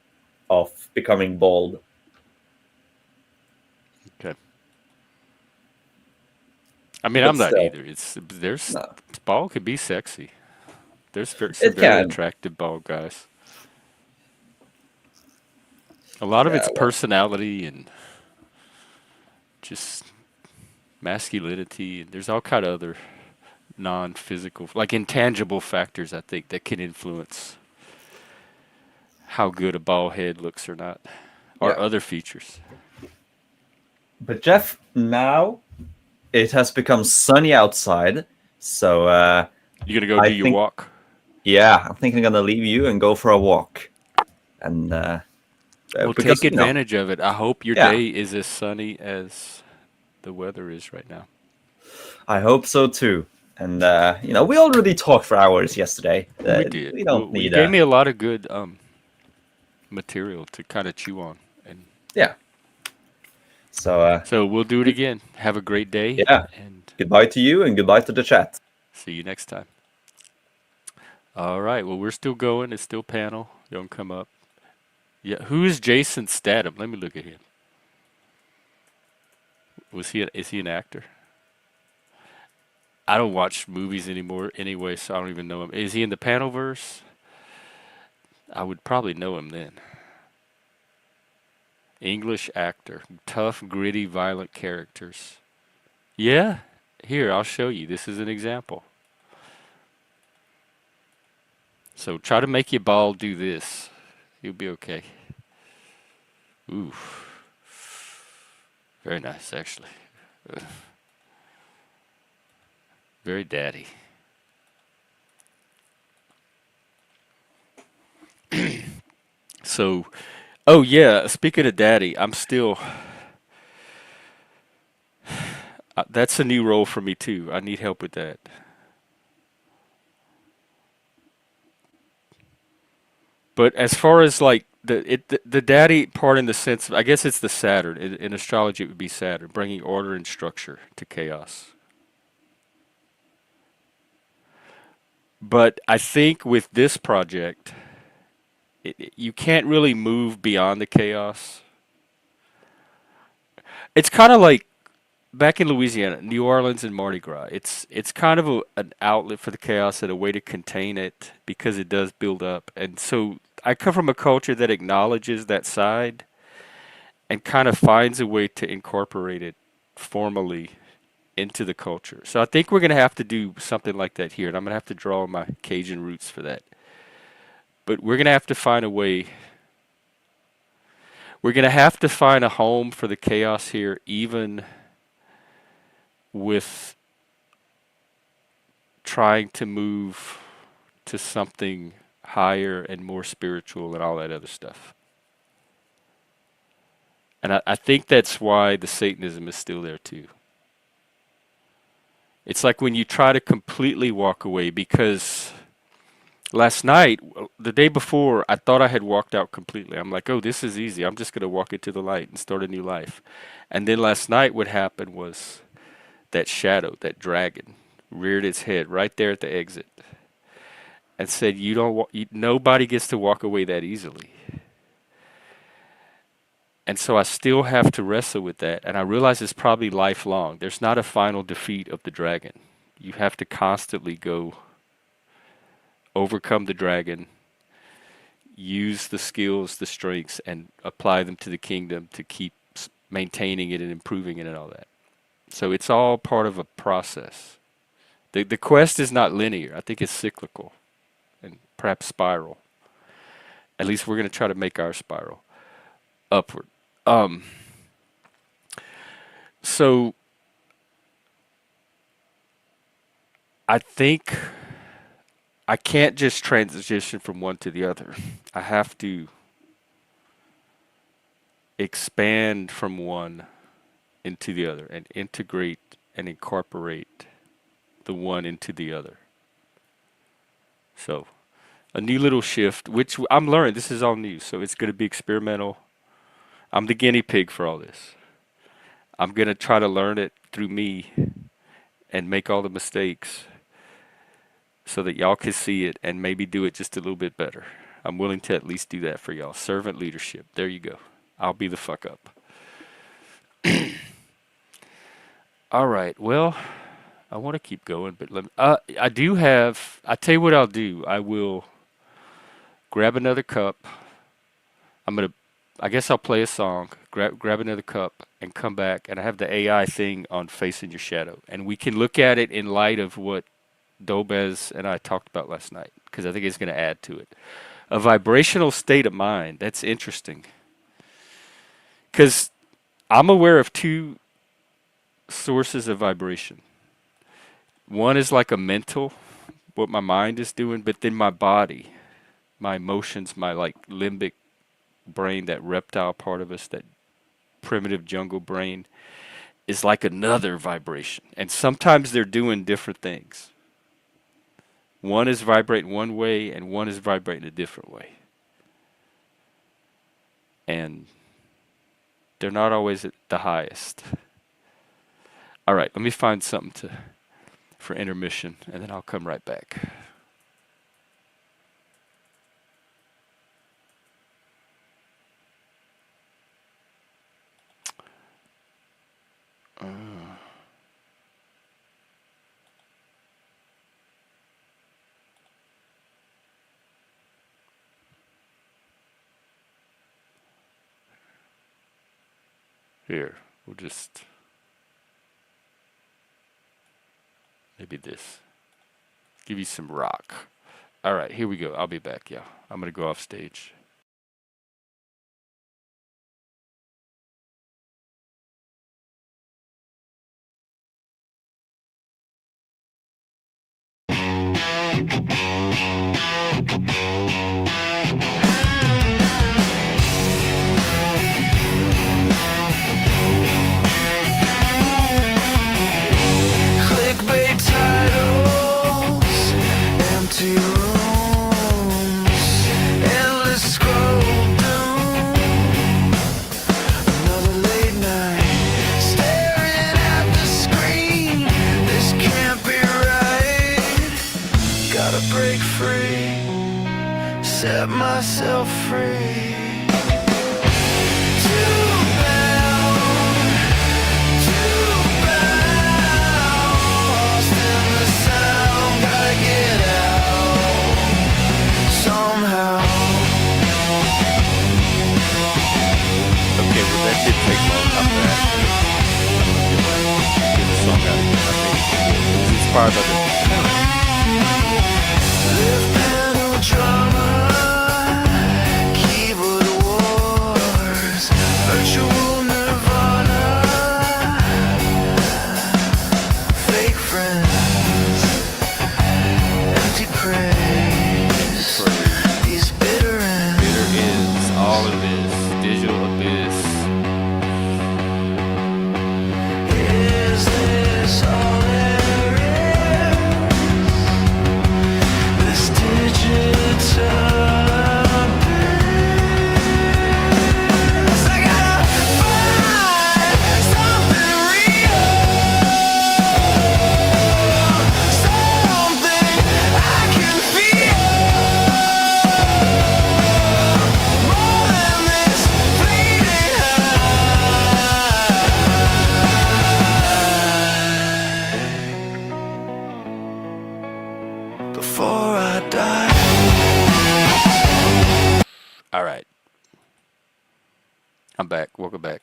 of becoming bald. Okay. I mean, But I'm not still, either. There's no, bald could be sexy. There's some it very can. attractive bald guys. A lot of Yeah, it's well, personality and just masculinity, and there's all kind of other non-physical, like intangible factors. I think that can influence how good a bald head looks or not, or yeah. other features. But Jeff, now it has become sunny outside, so You gonna go I do your think, walk? yeah, I think I'm gonna leave you and go for a walk, and Well, because take advantage of it. I hope your yeah, day is as sunny as the weather is right now. I hope so too. And we already talked for hours yesterday. We did. We don't Well, you need gave me a lot of good material to kind of chew on, and yeah. So so we'll do it again. Have a great day, yeah, and goodbye to you and goodbye to the chat. see you next time. All right. Well, we're still going. It's still panel. Don't come up. Yeah. Who is Jason Statham? Let me look at him. Is he an actor? I don't watch movies anymore anyway, so I don't even know him. Is he in the Panelverse? I would probably know him then. English actor, tough, gritty, violent characters. Yeah, here, I'll show you. This is an example. So try to make your ball do this. You'll be okay. Ooh, very nice, actually. Very daddy. So, oh yeah, speaking of daddy, I'm still. That's a new role for me too. I need help with that. But as far as like the daddy part in the sense, I guess it's the Saturn. In astrology, it would be Saturn, bringing order and structure to chaos. But I think with this project, you can't really move beyond the chaos. It's kind of like back in Louisiana, New Orleans and Mardi Gras. It's kind of an outlet for the chaos and a way to contain it because it does build up. And so I come from a culture that acknowledges that side and kind of finds a way to incorporate it formally into the culture. So I think we're going to have to do something like that here, and I'm going to have to draw my Cajun roots for that. But we're going to have to find a way. We're going to have to find a home for the chaos here, even with trying to move to something higher and more spiritual and all that other stuff. And I think that's why the Satanism is still there too. It's like when you try to completely walk away, because last night, the day before, I thought I had walked out completely. I'm like, oh, this is easy. I'm just going to walk into the light and start a new life. And then last night, what happened was that shadow, that dragon, reared its head right there at the exit and said, "You don't. Nobody gets to walk away that easily." And so I still have to wrestle with that, and I realize it's probably lifelong. There's not a final defeat of the dragon. You have to constantly go overcome the dragon, use the skills, the strengths, and apply them to the kingdom to keep maintaining it and improving it and all that. So it's all part of a process. The quest is not linear. I think it's cyclical and perhaps spiral. At least we're going to try to make our spiral upward. Um, so I think I can't just transition from one to the other. I have to expand from one into the other and integrate and incorporate the one into the other. So a new little shift, which I'm learning. This is all new, so it's going to be experimental. I'm the guinea pig for all this. I'm going to try to learn it through me and make all the mistakes so that y'all can see it and maybe do it just a little bit better. I'm willing to at least do that for y'all. Servant leadership. There you go. I'll be the fuck up. All right. Well, I want to keep going, but let me, I do have. I tell you what I'll do. I will grab another cup. I'm gonna. I guess I'll play a song. Grab another cup and come back. And I have the AI thing on facing your shadow, and we can look at it in light of what Dobez and I talked about last night, because I think it's going to add to it. A vibrational state of mind. That's interesting. Because I'm aware of two sources of vibration. One is like a mental, what my mind is doing, but then my body, my emotions, my like limbic brain, that reptile part of us, that primitive jungle brain, is like another vibration. And sometimes they're doing different things. One is vibrating one way and one is vibrating a different way. And they're not always at the highest. All right, let me find something for intermission, and then I'll come right back. Here, we'll just maybe this. Give you some rock. All right, here we go. I'll be back, yeah. I'm gonna go off stage. Clickbait titles, empty rooms, endless scroll doom. Another late night, staring at the screen. This can't be right. Gotta break free, set myself free. Okay, well that did take long. I'm back. Get the song out again. I think it was inspired by Drama, keyboard wars, virtual nirvana, fake friends, empty praise, these bitter ends. bitter ends, all of this, digital abyss. Is this all there is? This digital abyss. I gotta find something real, something I can feel, more than this fleeting high. Before I die. All right, I'm back. Welcome back.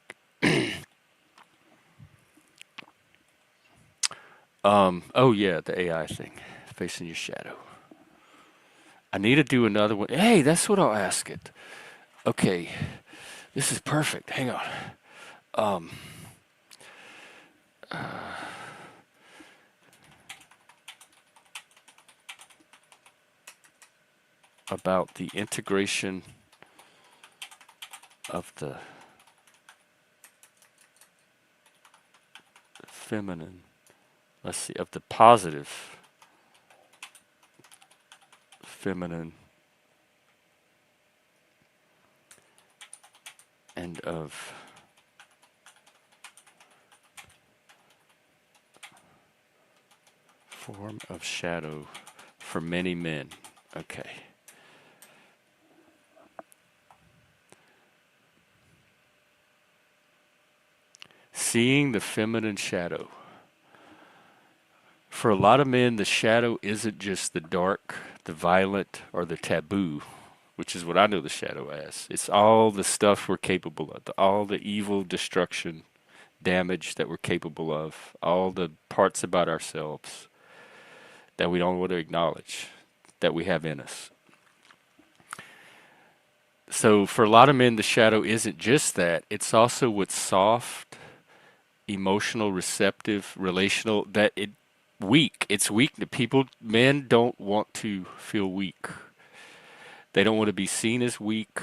Oh yeah, the AI thing, facing your shadow. I need to do another one. Hey, that's what I'll ask it. Okay, this is perfect. Hang on. Um, about the integration of the feminine. Let's see, of the positive feminine and of form of shadow for many men. Okay. Seeing the feminine shadow. For a lot of men, the shadow isn't just the dark, the violent, or the taboo, which is what I know the shadow as. It's all the stuff we're capable of, all the evil, destruction, damage that we're capable of, all the parts about ourselves that we don't want to acknowledge that we have in us. So for a lot of men, the shadow isn't just that. It's also what's soft, emotional, receptive, relational, that it weak. It's weak. Men don't want to feel weak. They don't want to be seen as weak.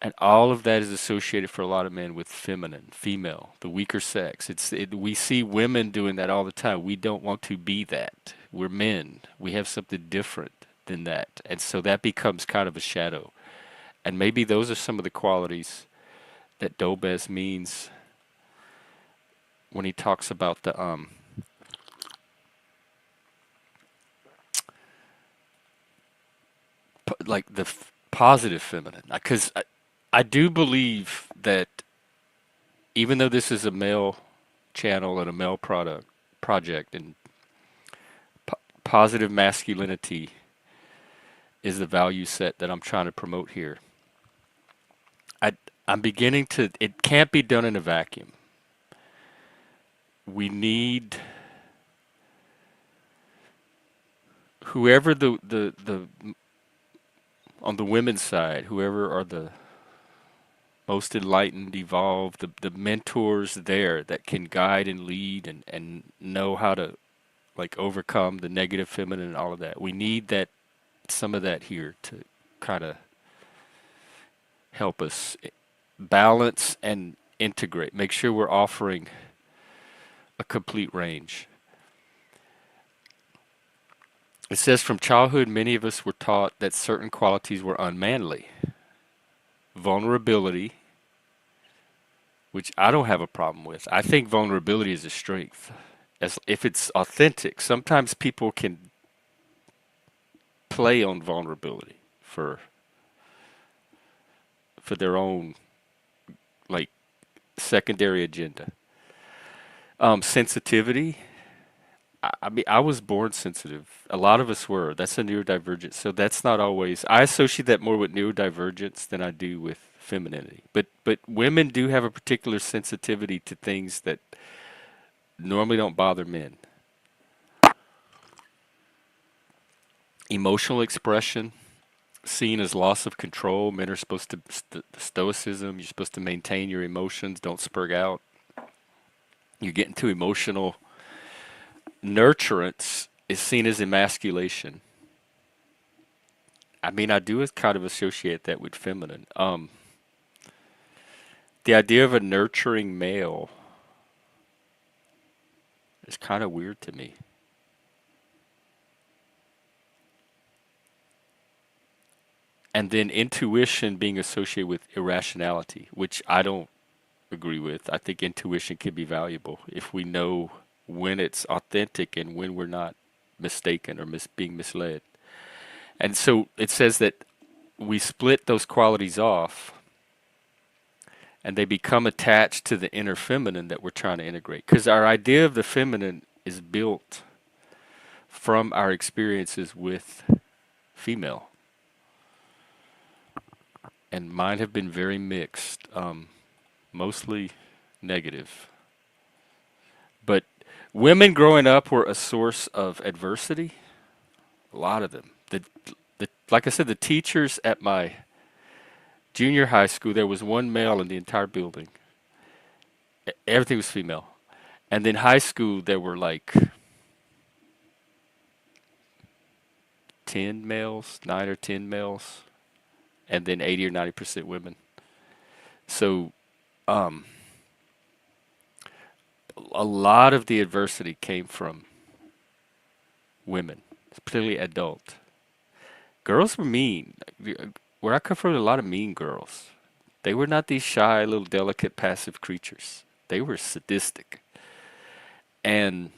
And all of that is associated for a lot of men with feminine, female, the weaker sex. We see women doing that all the time. We don't want to be that. We're men. We have something different than that. And so that becomes kind of a shadow. And maybe those are some of the qualities that Dobes means when he talks about the like the positive feminine, because I do believe that even though this is a male channel and a male project, and positive masculinity is the value set that I'm trying to promote here. I'm beginning to. It can't be done in a vacuum. We need whoever the on the women's side, whoever are the most enlightened, evolved, the mentors there that can guide and lead and know how to like overcome the negative feminine and all of that. We need that some of that here to kind of help us balance and integrate. Make sure we're offering a complete range. It says from childhood, many of us were taught that certain qualities were unmanly. Vulnerability, which I don't have a problem with. I think vulnerability is a strength. As if it's authentic. Sometimes people can play on vulnerability for their own like secondary agenda. Sensitivity. I mean, I was born sensitive. A lot of us were. That's a neurodivergence. So that's not always. I associate that more with neurodivergence than I do with femininity. But women do have a particular sensitivity to things that normally don't bother men. Emotional expression, seen as loss of control. Men are supposed to stoicism. You're supposed to maintain your emotions. Don't spurg out. You get into emotional nurturance is seen as emasculation. I mean, I do kind of associate that with feminine. The idea of a nurturing male is kind of weird to me. And then intuition being associated with irrationality, which I don't agree with. I think intuition can be valuable if we know when it's authentic and when we're not mistaken or being misled. And so it says that we split those qualities off and they become attached to the inner feminine that we're trying to integrate. Because our idea of the feminine is built from our experiences with female. And mine have been very mixed, mostly negative. But women growing up were a source of adversity. A lot of them. Like I said, the teachers at my junior high school, there was one male in the entire building. Everything was female. And then high school, there were like 10 males, 9 or 10 males, and then 80 or 90% women. So a lot of the adversity came from women, particularly adult. Girls were mean. Where I come from, a lot of mean girls. They were not these shy, little delicate, passive creatures. They were sadistic. And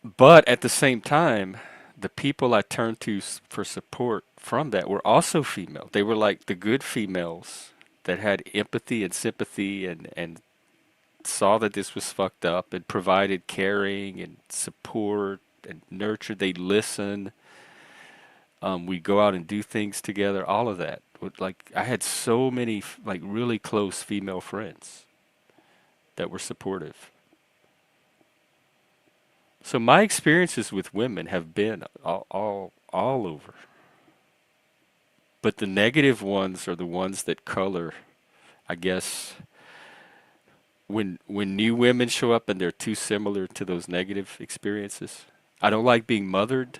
but at the same time, the people I turned to for support from that were also female. They were like the good females that had empathy and sympathy and saw that this was fucked up and provided caring and support and nurture. They'd listen. We'd go out and do things together. All of that. Like I had so many like really close female friends that were supportive. So my experiences with women have been all over. But the negative ones are the ones that color, I guess, when new women show up and they're too similar to those negative experiences. I don't like being mothered.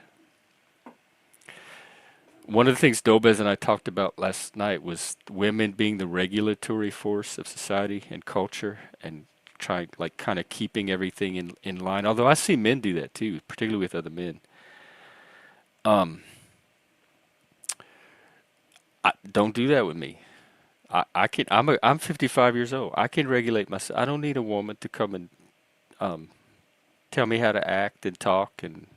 One of the things Dobez and I talked about last night was women being the regulatory force of society and culture and trying like kind of keeping everything in line. Although I see men do that too, particularly with other men. Don't do that with me. I can I'm 55 years old. I can regulate myself. I don't need a woman to come and um, tell me how to act and talk and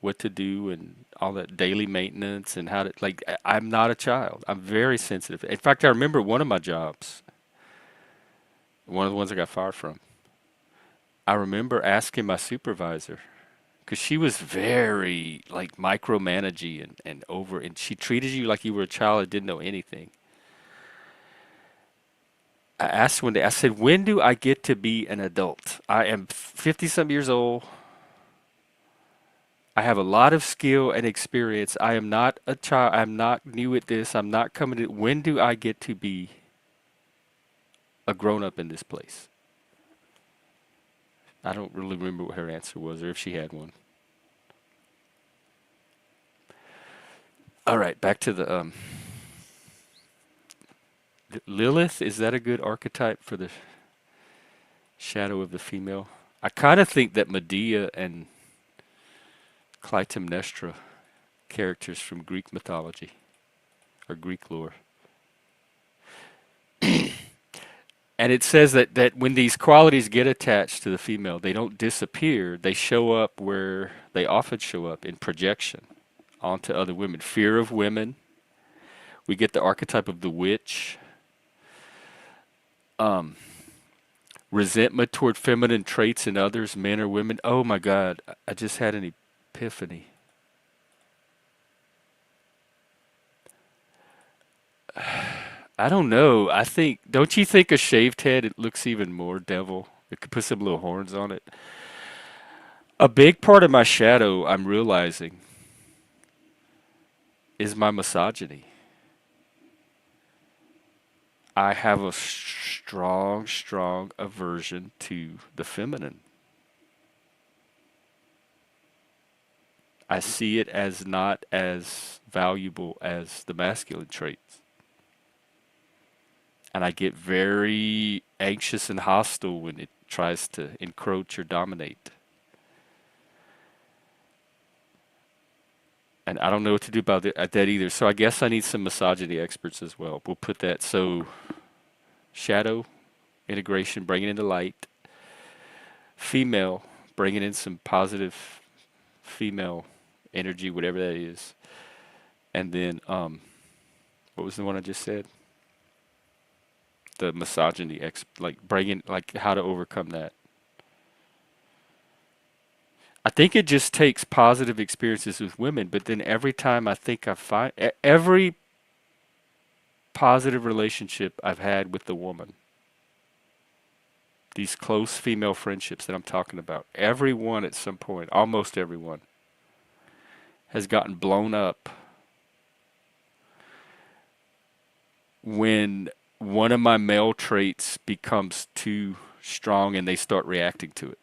what to do and all that daily maintenance and how to like I'm not a child. I'm very sensitive. In fact, I remember one of my jobs, one of the ones I got fired from. I remember asking my supervisor because she was very like micromanaging and over and she treated you like you were a child that didn't know anything. I asked one day, I said, when do I get to be an adult? I am 50 some years old. I have a lot of skill and experience. I am not a child. I'm not new at this. I'm not coming to. When do I get to be a grown up in this place? I don't really remember what her answer was or if she had one. All right, back to the Lilith. Is that a good archetype for the shadow of the female? I kind of think that Medea and Clytemnestra characters from Greek mythology or Greek lore. And it says that when these qualities get attached to the female, they don't disappear. They show up where they often show up in projection onto other women. Fear of women. We get the archetype of the witch. Um, Resentment toward feminine traits in others, men or women. Oh my God, I just had an epiphany. I don't know. I think, don't you think a shaved head, it looks even more devil? It could put some little horns on it. A big part of my shadow, I'm realizing, is my misogyny. I have a strong, strong aversion to the feminine. I see it as not as valuable as the masculine traits. And I get very anxious and hostile when it tries to encroach or dominate. And I don't know what to do about that either. So I guess I need some misogyny experts as well. We'll put that. So shadow integration, bringing into light. Female, bringing in some positive female energy, whatever that is. And then, what was the one I just said? The misogyny, like bringing, like how to overcome that. I think it just takes positive experiences with women, but then every time I think I find every positive relationship I've had with the woman, these close female friendships that I'm talking about, everyone at some point, almost everyone, has gotten blown up when one of my male traits becomes too strong and they start reacting to it.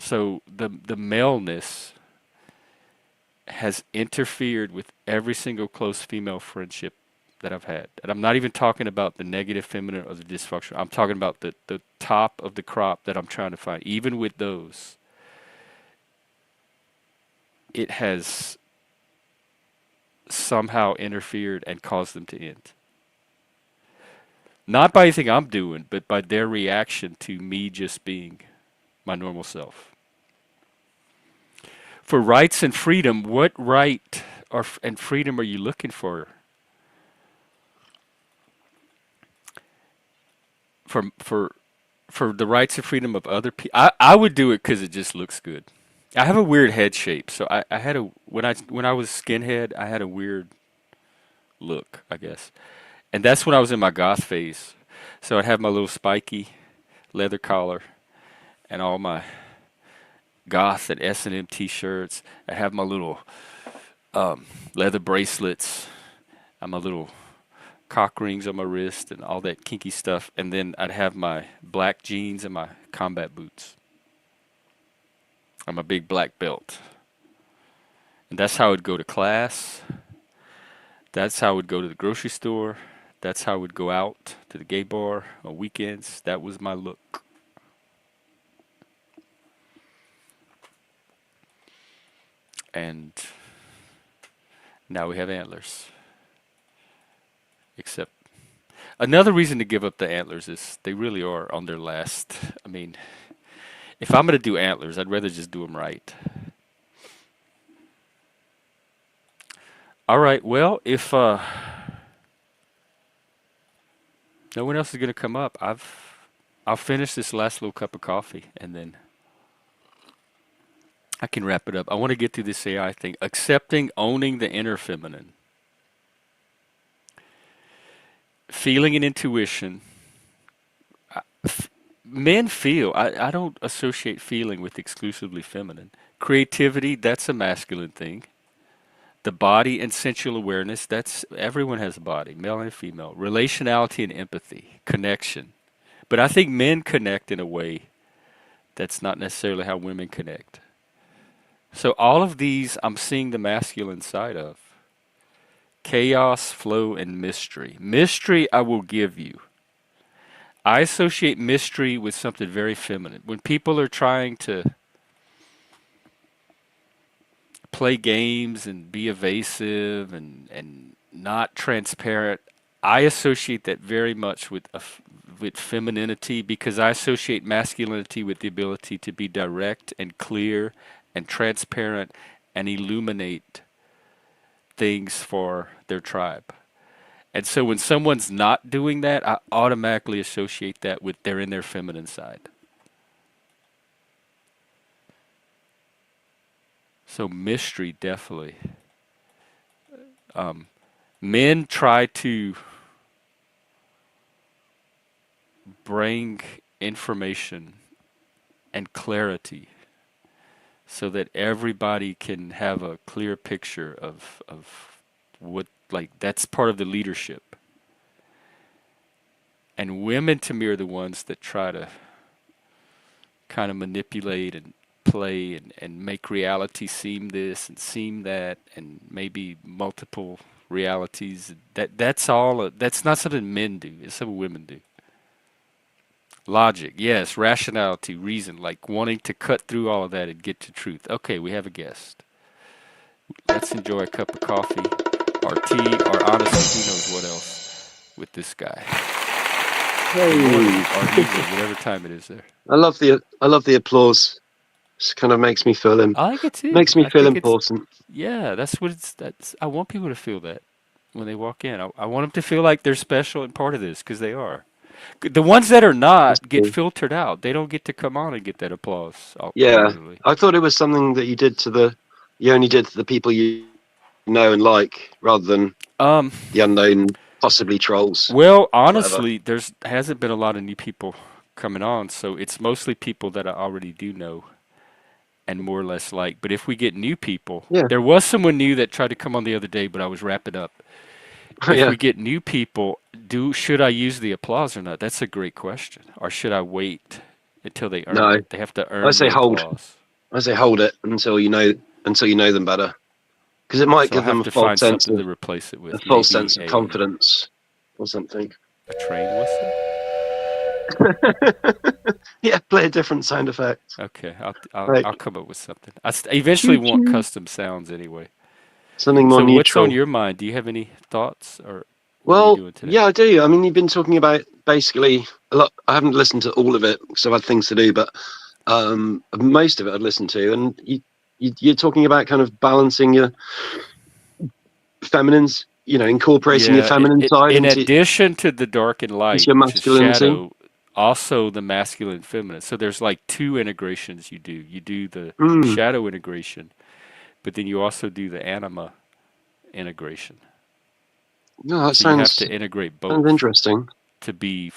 So the maleness has interfered with every single close female friendship that I've had. And I'm not even talking about the negative feminine or the dysfunctional. I'm talking about the top of the crop that I'm trying to find. Even with those, it has somehow interfered and caused them to end. Not by anything I'm doing, but by their reaction to me just being my normal self. For rights and freedom, what right and freedom are you looking for? For the rights and freedom of other people, I would do it because it just looks good. I have a weird head shape, so I had a when I was skinhead, I had a weird look, I guess, and that's when I was in my goth phase. So I'd have my little spiky leather collar and all my goth and S&M t-shirts. I have my little leather bracelets and my little cock rings on my wrist and all that kinky stuff. And then I'd have my black jeans and my combat boots and my big black belt. And that's how I would go to class. That's how I would go to the grocery store. That's how I would go out to the gay bar on weekends. That was my look. And now we have antlers. Except another reason to give up the antlers is they really are on their last. I mean, if I'm going to do antlers, I'd rather just do them right. All right, well, if no one else is going to come up, I'll finish this last little cup of coffee and then I can wrap it up. I want to get through this AI thing. Accepting, owning the inner feminine. feeling and intuition. Men feel. I don't associate feeling with exclusively feminine. Creativity, that's a masculine thing. The body and sensual awareness, that's everyone has a body, male and female. Relationality and empathy, connection. But I think men connect in a way that's not necessarily how women connect. So all of these I'm seeing the masculine side of. Chaos, flow, and mystery. Mystery I will give you. I associate mystery with something very feminine. When people are trying to play games and be evasive and not transparent, I associate that very much with femininity because I associate masculinity with the ability to be direct and clear and transparent and illuminate things for their tribe. And so when someone's not doing that, I automatically associate that with they're in their feminine side. So mystery, definitely. Men try to bring information and clarity so that everybody can have a clear picture of what, like, that's part of the leadership. And women, to me, are the ones that try to kind of manipulate and play and make reality seem this and seem that and maybe multiple realities. That's all. That's not something men do. It's something women do. Logic, yes. Rationality, reason, like wanting to cut through all of that and get to truth. Okay, we have a guest. Let's enjoy a cup of coffee or tea or honestly, who knows what else with this guy. Good morning or Hey, evening, whatever time it is there. I love the applause. It kind of makes me feel I like it too. makes me I feel think it's, important. yeah, that's what it's, that's, I want people to feel that when they walk in. I want them to feel like they're special and part of this because they are. The ones that are That's not get cool. filtered out. They don't get to come on and get that applause Yeah, regularly. I thought it was something that you only did to the people you know and like, rather than Um, the unknown, possibly trolls, well, whatever. honestly, there's hasn't been a lot of new people coming on, so it's mostly people that I already do know and more or less like. But if we get new people, Yeah, there was someone new that tried to come on the other day, but I was wrapping up. If yeah. we get new people, do should I use the applause or not? That's a great question. Or should I wait until they earn No, it? They have to I earn say the hold. applause. I say hold it until you know them better, because it might So I give them have a to find false sense something of to replace it a with. false Maybe sense of confidence or something. a train whistle. Yeah, play a different sound effect, Okay, I'll like come up with something. Eventually choo want choo, custom sounds anyway. something more So what's on neutral. your mind? Do you have any thoughts, or what are we Well, doing today? yeah, I do. I mean, you've been talking about basically a lot. I haven't listened to all of it because I've had things to do, but most of it I've listened to, and you're talking about kind of balancing your feminines, incorporating your Yeah, feminine side in addition to the dark and into light, your which is masculinity. shadow, also the masculine and feminine. So there's like two integrations you do. You do the Mm, shadow integration, but then you also do the anima integration. no, that So you have sounds to integrate sounds both interesting. to be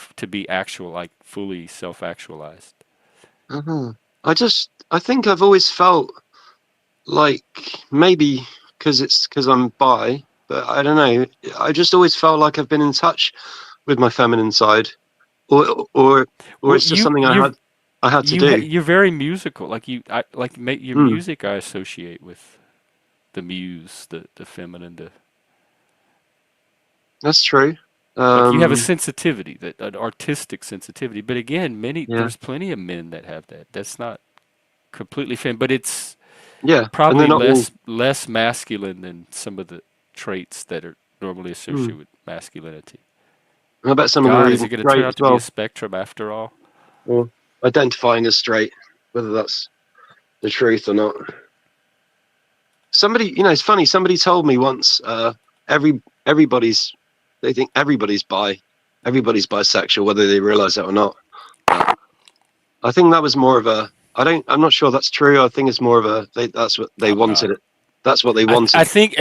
actual, like fully self-actualized. uh I think I've always felt like maybe because I'm bi, but I don't know. I just always felt like I've been in touch with my feminine side, or Well, it's just something I had to do. you're very musical. Like your Mm, music, I associate with the muse, the feminine, the that's true. like you have a Um, sensitivity, that an artistic sensitivity. But again, yeah, there's plenty of men that have that. That's not completely fem, but it's yeah, and they're probably not all. less masculine than some of the traits that are normally Mm, associated with masculinity. I bet some of them are God, is it even going to turn straight as out to be a well, spectrum after all? or identifying as straight, whether that's the truth or not. Somebody, it's funny. Somebody told me once, everybody's, they think everybody's bisexual, whether they realize it or not. But I think that was more of a. I'm not sure that's true. I think it's more of a. That's what they I'm not. wanted it. That's what they I wanted think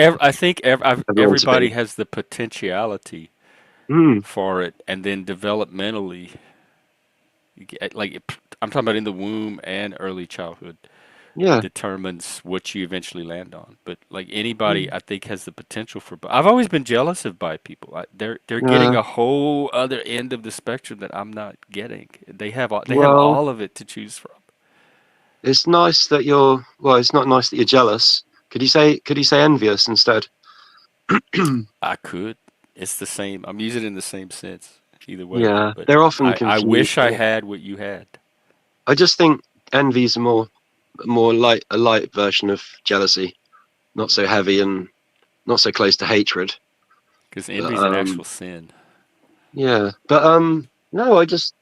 everyone to everybody be. has the potentiality Mm. for it, and then developmentally, like I'm talking about in the womb and early childhood, Yeah. determines what you eventually land on. But like anybody, Mm. I think has the potential for. I've always been jealous of bi people. They're getting Yeah. a whole other end of the spectrum that I'm not getting. They have Well, all of it to choose from. it's nice that you're. Well, it's not nice that you're jealous. Could you say envious instead? I could. It's the same. I'm using it in the same sense either way. Yeah, But they're often I confused. wish I had what you had. I just think envy's a more light a light version of jealousy, not so heavy and not so close to hatred. Because But envy's an actual sin. yeah, but no,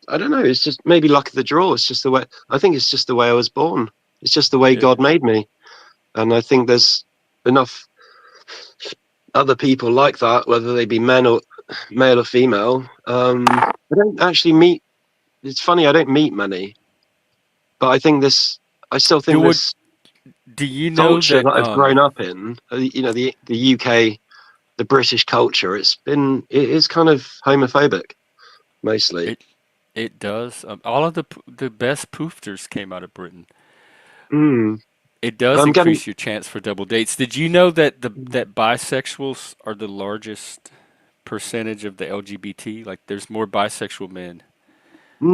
I don't know. It's just maybe luck of the draw. It's just the way I think it's just the way I was born. It's just the way Yeah. God made me, and I think there's enough other people like that, whether they be male or female. I don't actually meet. It's funny. I don't meet many, but I think this. I still Do think what? this Do you know culture that? that I've grown up in, the UK, the British culture, it is kind of homophobic mostly. It it does. All of the best poofters came out of Britain. Mm. It does I'm getting increase your chance for double dates. Did you know that that bisexuals are the largest percentage of the LGBT? Like, there's more bisexual men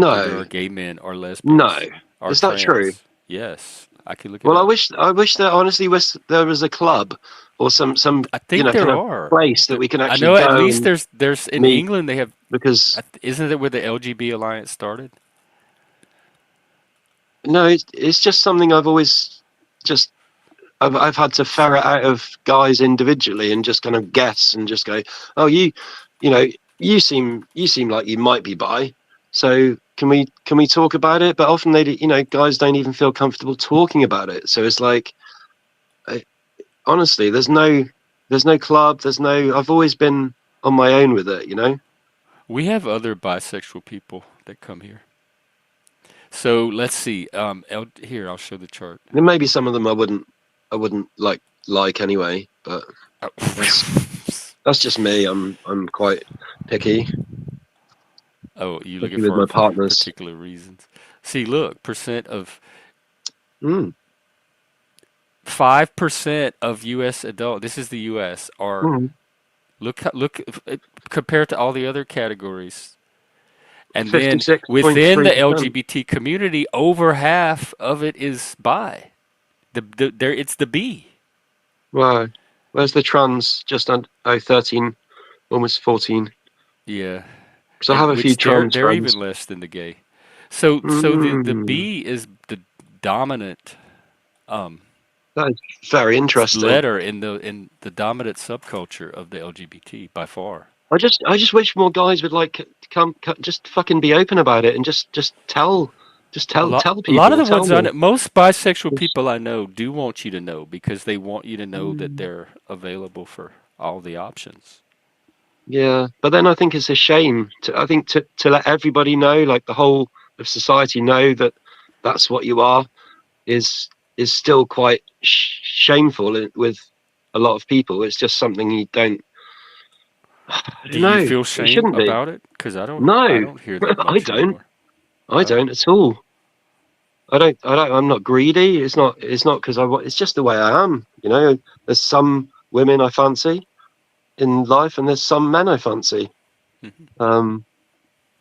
than there no, are gay men or no. lesbians or Is that true? trans. Yes, I can look it Well, up. I wish there honestly was there was a club or some I think kind there of are. place that we can I actually know at go least and there's in meet England they have. because Isn't it where the LGB Alliance started? no, it's just something I've always just I've had to ferret out of guys individually and just kind of guess and just go, oh, you know, you seem like you might be bi, so can we talk about it? But often guys don't even feel comfortable talking about it. So it's like, I, honestly, there's no club, there's no. I've always been on my own with it, you know. We have other bisexual people that come here. So let's see. Here I'll show the chart. And maybe some of them I wouldn't like anyway, but Oh. that's that's just me. I'm quite picky, Oh, you looking especially with for my it for partners. particular reasons? See, look, percent of Mm, 5% of U.S. adult. This is the U.S. are mm. look compared to all the other categories, and then within the 56.3%. LGBT community, over half of it is bi. There, it's the B. Wow. Where's the trans? Just under 13, almost 14. Yeah, Because I and have a few which trans they're even friends. less than the gay. So the Mm, B is the dominant um that is very interesting. letter in the dominant subculture of the LGBT by far. I just wish more guys would just fucking be open about it and tell A lot of people, the tell ones I me. know, most bisexual It's- people I know do want you to know because they want you to know that mm, they're available for all the options. yeah, but then I think it's a shame to let everybody know, like the whole of society know that that's what you are is is still quite shameful with a lot of people. It's just something you don't. I Do don't you know. feel It shame shouldn't be. about it? Because I No, don't hear that I much don't. anymore. I Oh, don't at all. I don't. I'm not greedy. It's not because I want. It's just the way I am. You know. There's some women I fancy in life, and there's some men I fancy. mhm. Um,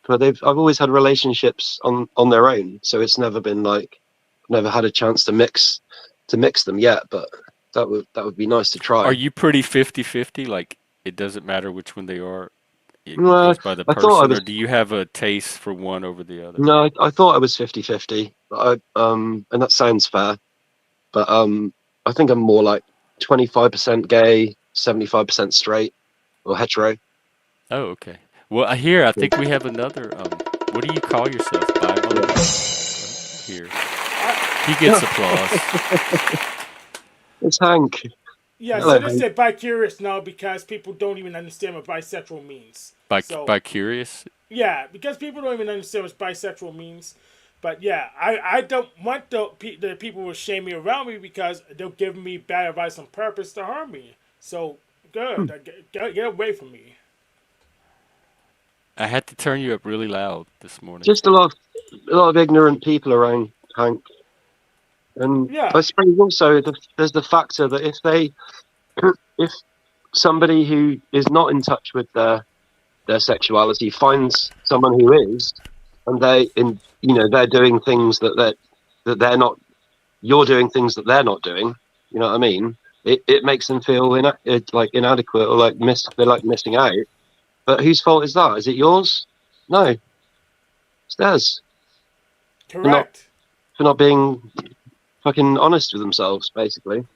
but I've always had relationships on their own, so it's never been like never had a chance to mix them yet. But that would be nice to Are try. you pretty 50-50? Like it doesn't matter which one they are. It No, goes by the I thought I person, or was. do you have a taste for one over the other? No, I thought I was 50-50. But and that sounds fair. But I think I'm more like 25% gay, 75% straight or hetero. Oh, okay. Well, here I Yeah. think we have another. What do you call yourself? Yeah. Here, he gets applause. It's Hank. Yeah, Hello, so they Hank. say bi-curious now because people don't even understand what bisexual means. So, By curious. yeah, because people don't even understand what bisexual means. But yeah, I don't want the people who shame me around me because they're giving me bad advice on purpose to harm me. So, Hmm. good. Get away from me. I had to turn you up really loud this morning. Just a lot of ignorant people around, Hank. And Yeah, I suppose also there's the factor that if somebody who is not in touch with their sexuality finds someone who is, and they're doing things that they're not, you're doing things that they're not doing. You know what I mean? It makes them feel like inadequate or they're like missing out. But whose fault is that? Is it yours? No, it's theirs for not correct. for not being fucking honest with themselves, basically.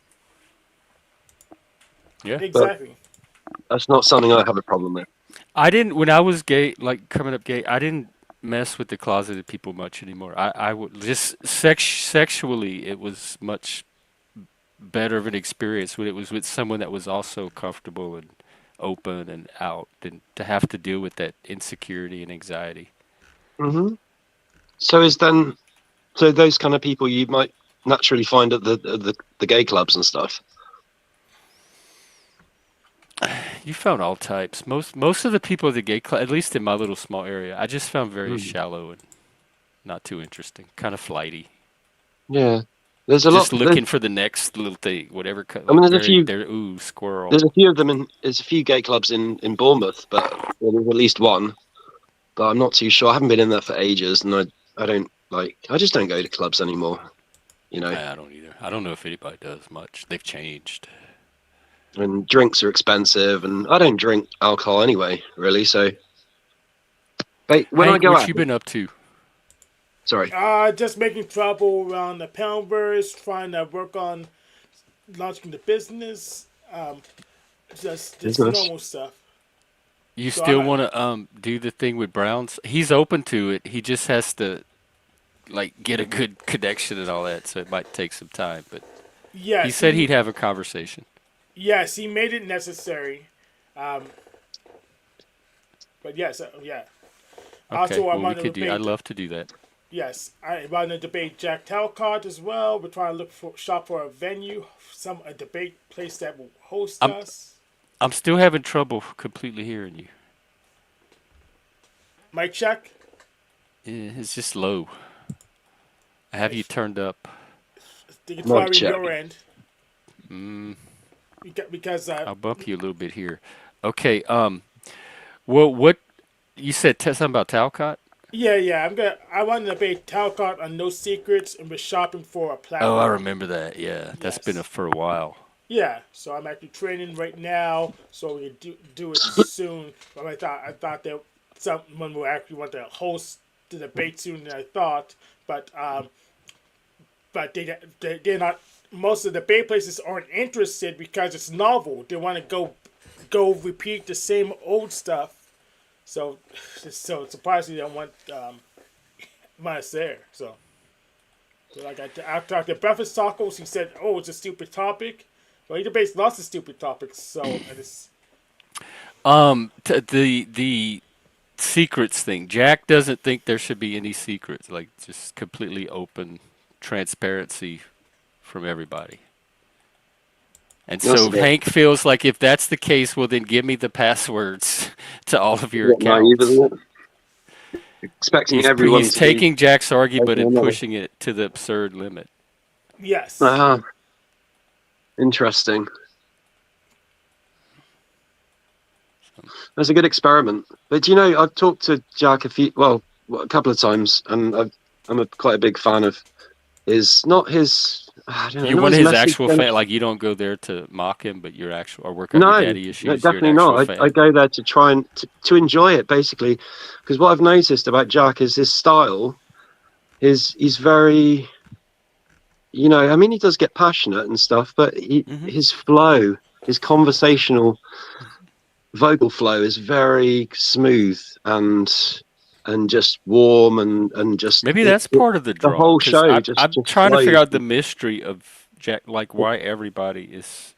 Yeah. But Exactly. that's not something I have a problem with. I didn't when I was gay, like coming up gay. I didn't mess with the closeted people much anymore. I would just sexually, it was much better of an experience when it was with someone that was also comfortable and open and out, than to have to deal with that insecurity and anxiety. Hmm. So those kind of people you might naturally find at the gay clubs and stuff. You found all types. Most of the people at the gay club, at least in my little small area, I just found very Mm. shallow and not too interesting, kind of flighty. Yeah, there's a lot. Just looking for the next little thing, whatever. I mean, Like they're ooh squirrel. there's a few of them there's a few gay clubs in Bournemouth, but there's at least one. But I'm not too sure. I haven't been in there for ages, and I just don't go to clubs anymore. You know, I don't either. I don't know if anybody does much. They've changed. and drinks are expensive, and I don't drink alcohol anyway, really. So, but when I Hank, go what out, you been up to? sorry, Just making trouble around the Poundverse, trying to work on launching the business. Just Business. normal stuff. You So still I'm want to do the thing with Browns? He's open to it. He just has to like get a good connection and all that, so it might take some time. But yes, he said he'd have a conversation. yes, he made it necessary. But yes, yeah. Okay, Also, I well we want to could do. I'd debate. love to do that. Yes, I want to debate Jack Talcott as well. We're trying to shop for a venue, a debate place that will host I'm us. I'm still having trouble completely hearing you. Mic check. It's just low. I have you turned up. I think it's Mic probably check. your end Mm, because I'll bump you a little bit here. Okay. Well, what you said? Something about Talcott? yeah. I want to debate Talcott on No Secrets, and we're shopping for a Oh, I platform. remember that. Yeah, that's been Yes. for a while. Yeah, so I'm actually training right now, so we can do it soon. But I thought that someone will actually want to host the debate sooner than I thought. But they're not. Most of the debate places aren't interested because it's novel. They want to go repeat the same old stuff. So surprisingly, I want us there. So like I talked to Breakfast Tacos. He said, "Oh, it's a stupid topic." Well, he debates lots of stupid topics. So and it's The secrets thing. Jack doesn't think there should be any secrets. Like just completely open transparency from everybody. And That's so a bit Hank feels like if that's the case, well, then give me the passwords to all of your naive, accounts. isn't it? Expecting everyone He's to be taking Jack's argument open and another. pushing it to the absurd limit. yes, Ah, interesting. That's a good experiment. But do you know, I've talked to Jack a couple of times, and I'm quite a big fan of not his, I don't know, You're not one of his his message. actual fan. Like you don't go there to mock him, but you're actual or work out your No, daddy no, issues. You're an definitely actual not. I fan. go there to try and to enjoy it, basically, because what I've noticed about Jack is his style. He's very, I mean, he does get passionate and stuff, but Hmm. his flow, his conversational vocal flow is very smooth and just warm and just Maybe that's part of the the draw. whole Because show I'm just trying to figure flows. out the mystery of Jack, like why everybody is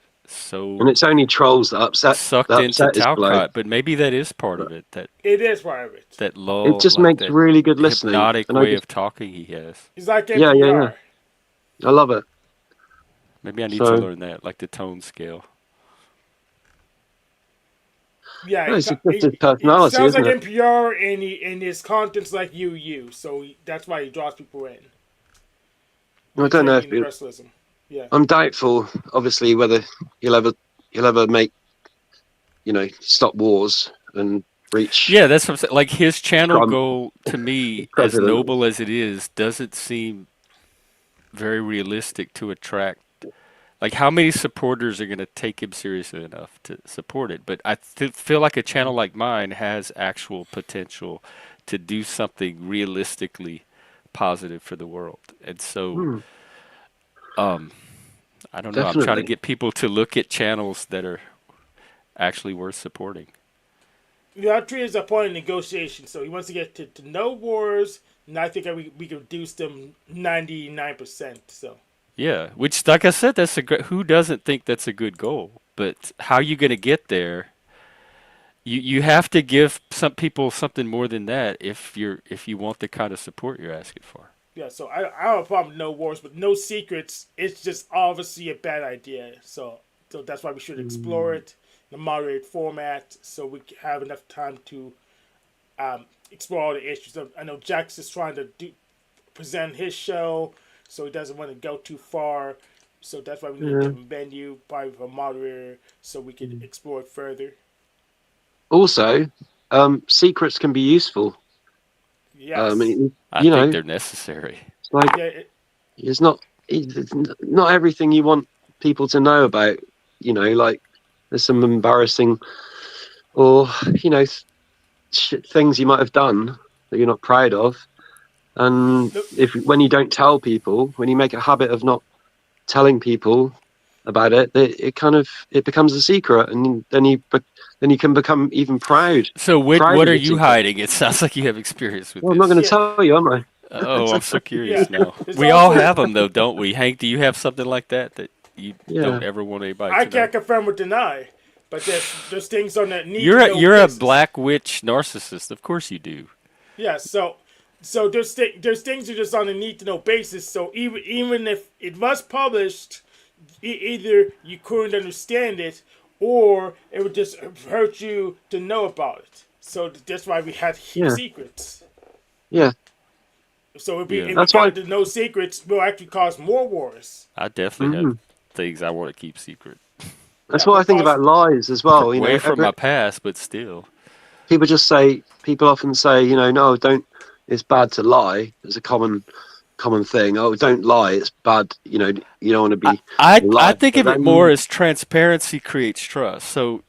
And so it's only trolls that sucked into upset his flow. Talcott. But maybe that is part of it. it is part of it. That It lull, just like makes that really good listening, hypnotic and I way just of talking he has. He's like yeah, NPR. I love it. Maybe I need to So learn that, like the tone scale. Yeah, No, it's just his personality, sounds isn't like it? NPR, and his content's like so that's why he draws people in. I The don't know training if universalism. Yeah. I'm doubtful, obviously, whether he'll ever make stop wars and reach Yeah, that's what I'm saying. Like his channel Trump goal to me, as president. noble as it is, doesn't seem very realistic to attract. Like, how many supporters are going to take him seriously enough to support it? But I feel like a channel like mine has actual potential to do something realistically positive for the world. And so, Hmm, um, I don't know. I'm trying to definitely. get people to look at channels that are actually worth supporting. Yeah, Tree is a point of negotiation, so he wants to get to no wars, and I think we can reduce them 99%. So Yeah, which, like I said, that's a good. Who doesn't think that's a good goal? But how you going to get there? You have to give some people something more than that if you want the kind of support you're asking for. yeah, so I don't have a problem with no wars, but no secrets. It's just obviously a bad idea. So that's why we should explore Mm, it in a moderate format, so we have enough time to explore all the issues. I know Jack's is trying to present his show, so he doesn't want to go too far. So that's why we need a yeah. different venue, probably for a moderator, so we could explore it further. Also, secrets can be useful. Yes. I You think know, they're necessary. it's like Yeah. it's not everything you want people to know about. Like there's some embarrassing or things you might have done that you're not proud of, and No, if when you don't tell people, when you make a habit of not telling people about it, it becomes a secret, and then you can become even So proud what of are your you secret. hiding? It sounds like you have experience with Well, I'm not going this. to yeah. tell you, am I? Oh, I'm so Yeah. curious now. There's We all also have them though, don't we? Hank, do you have something like that that you don't Yeah. ever want anybody I to know? can't confirm or deny, but there's things on that need to know You're a basis. black witch narcissist. Of course you do. Yeah. So there's things that are just on a need to know basis. So even if it was published, either you couldn't understand it, or it would just hurt you to know about it. So that's why we had to keep Yeah. secrets. Yeah. So Yeah. if we That's why. got to know secrets, will actually cause more wars. I definitely have Mhm. things I want to keep secret. That's Yeah, what will I think cause. about lies as well. Away from my past, but still. People often say, no, don't. It's bad to lie. It's a common thing. Oh, don't lie. It's bad. You don't want to be a I lie. think But of it more then, as transparency creates trust. So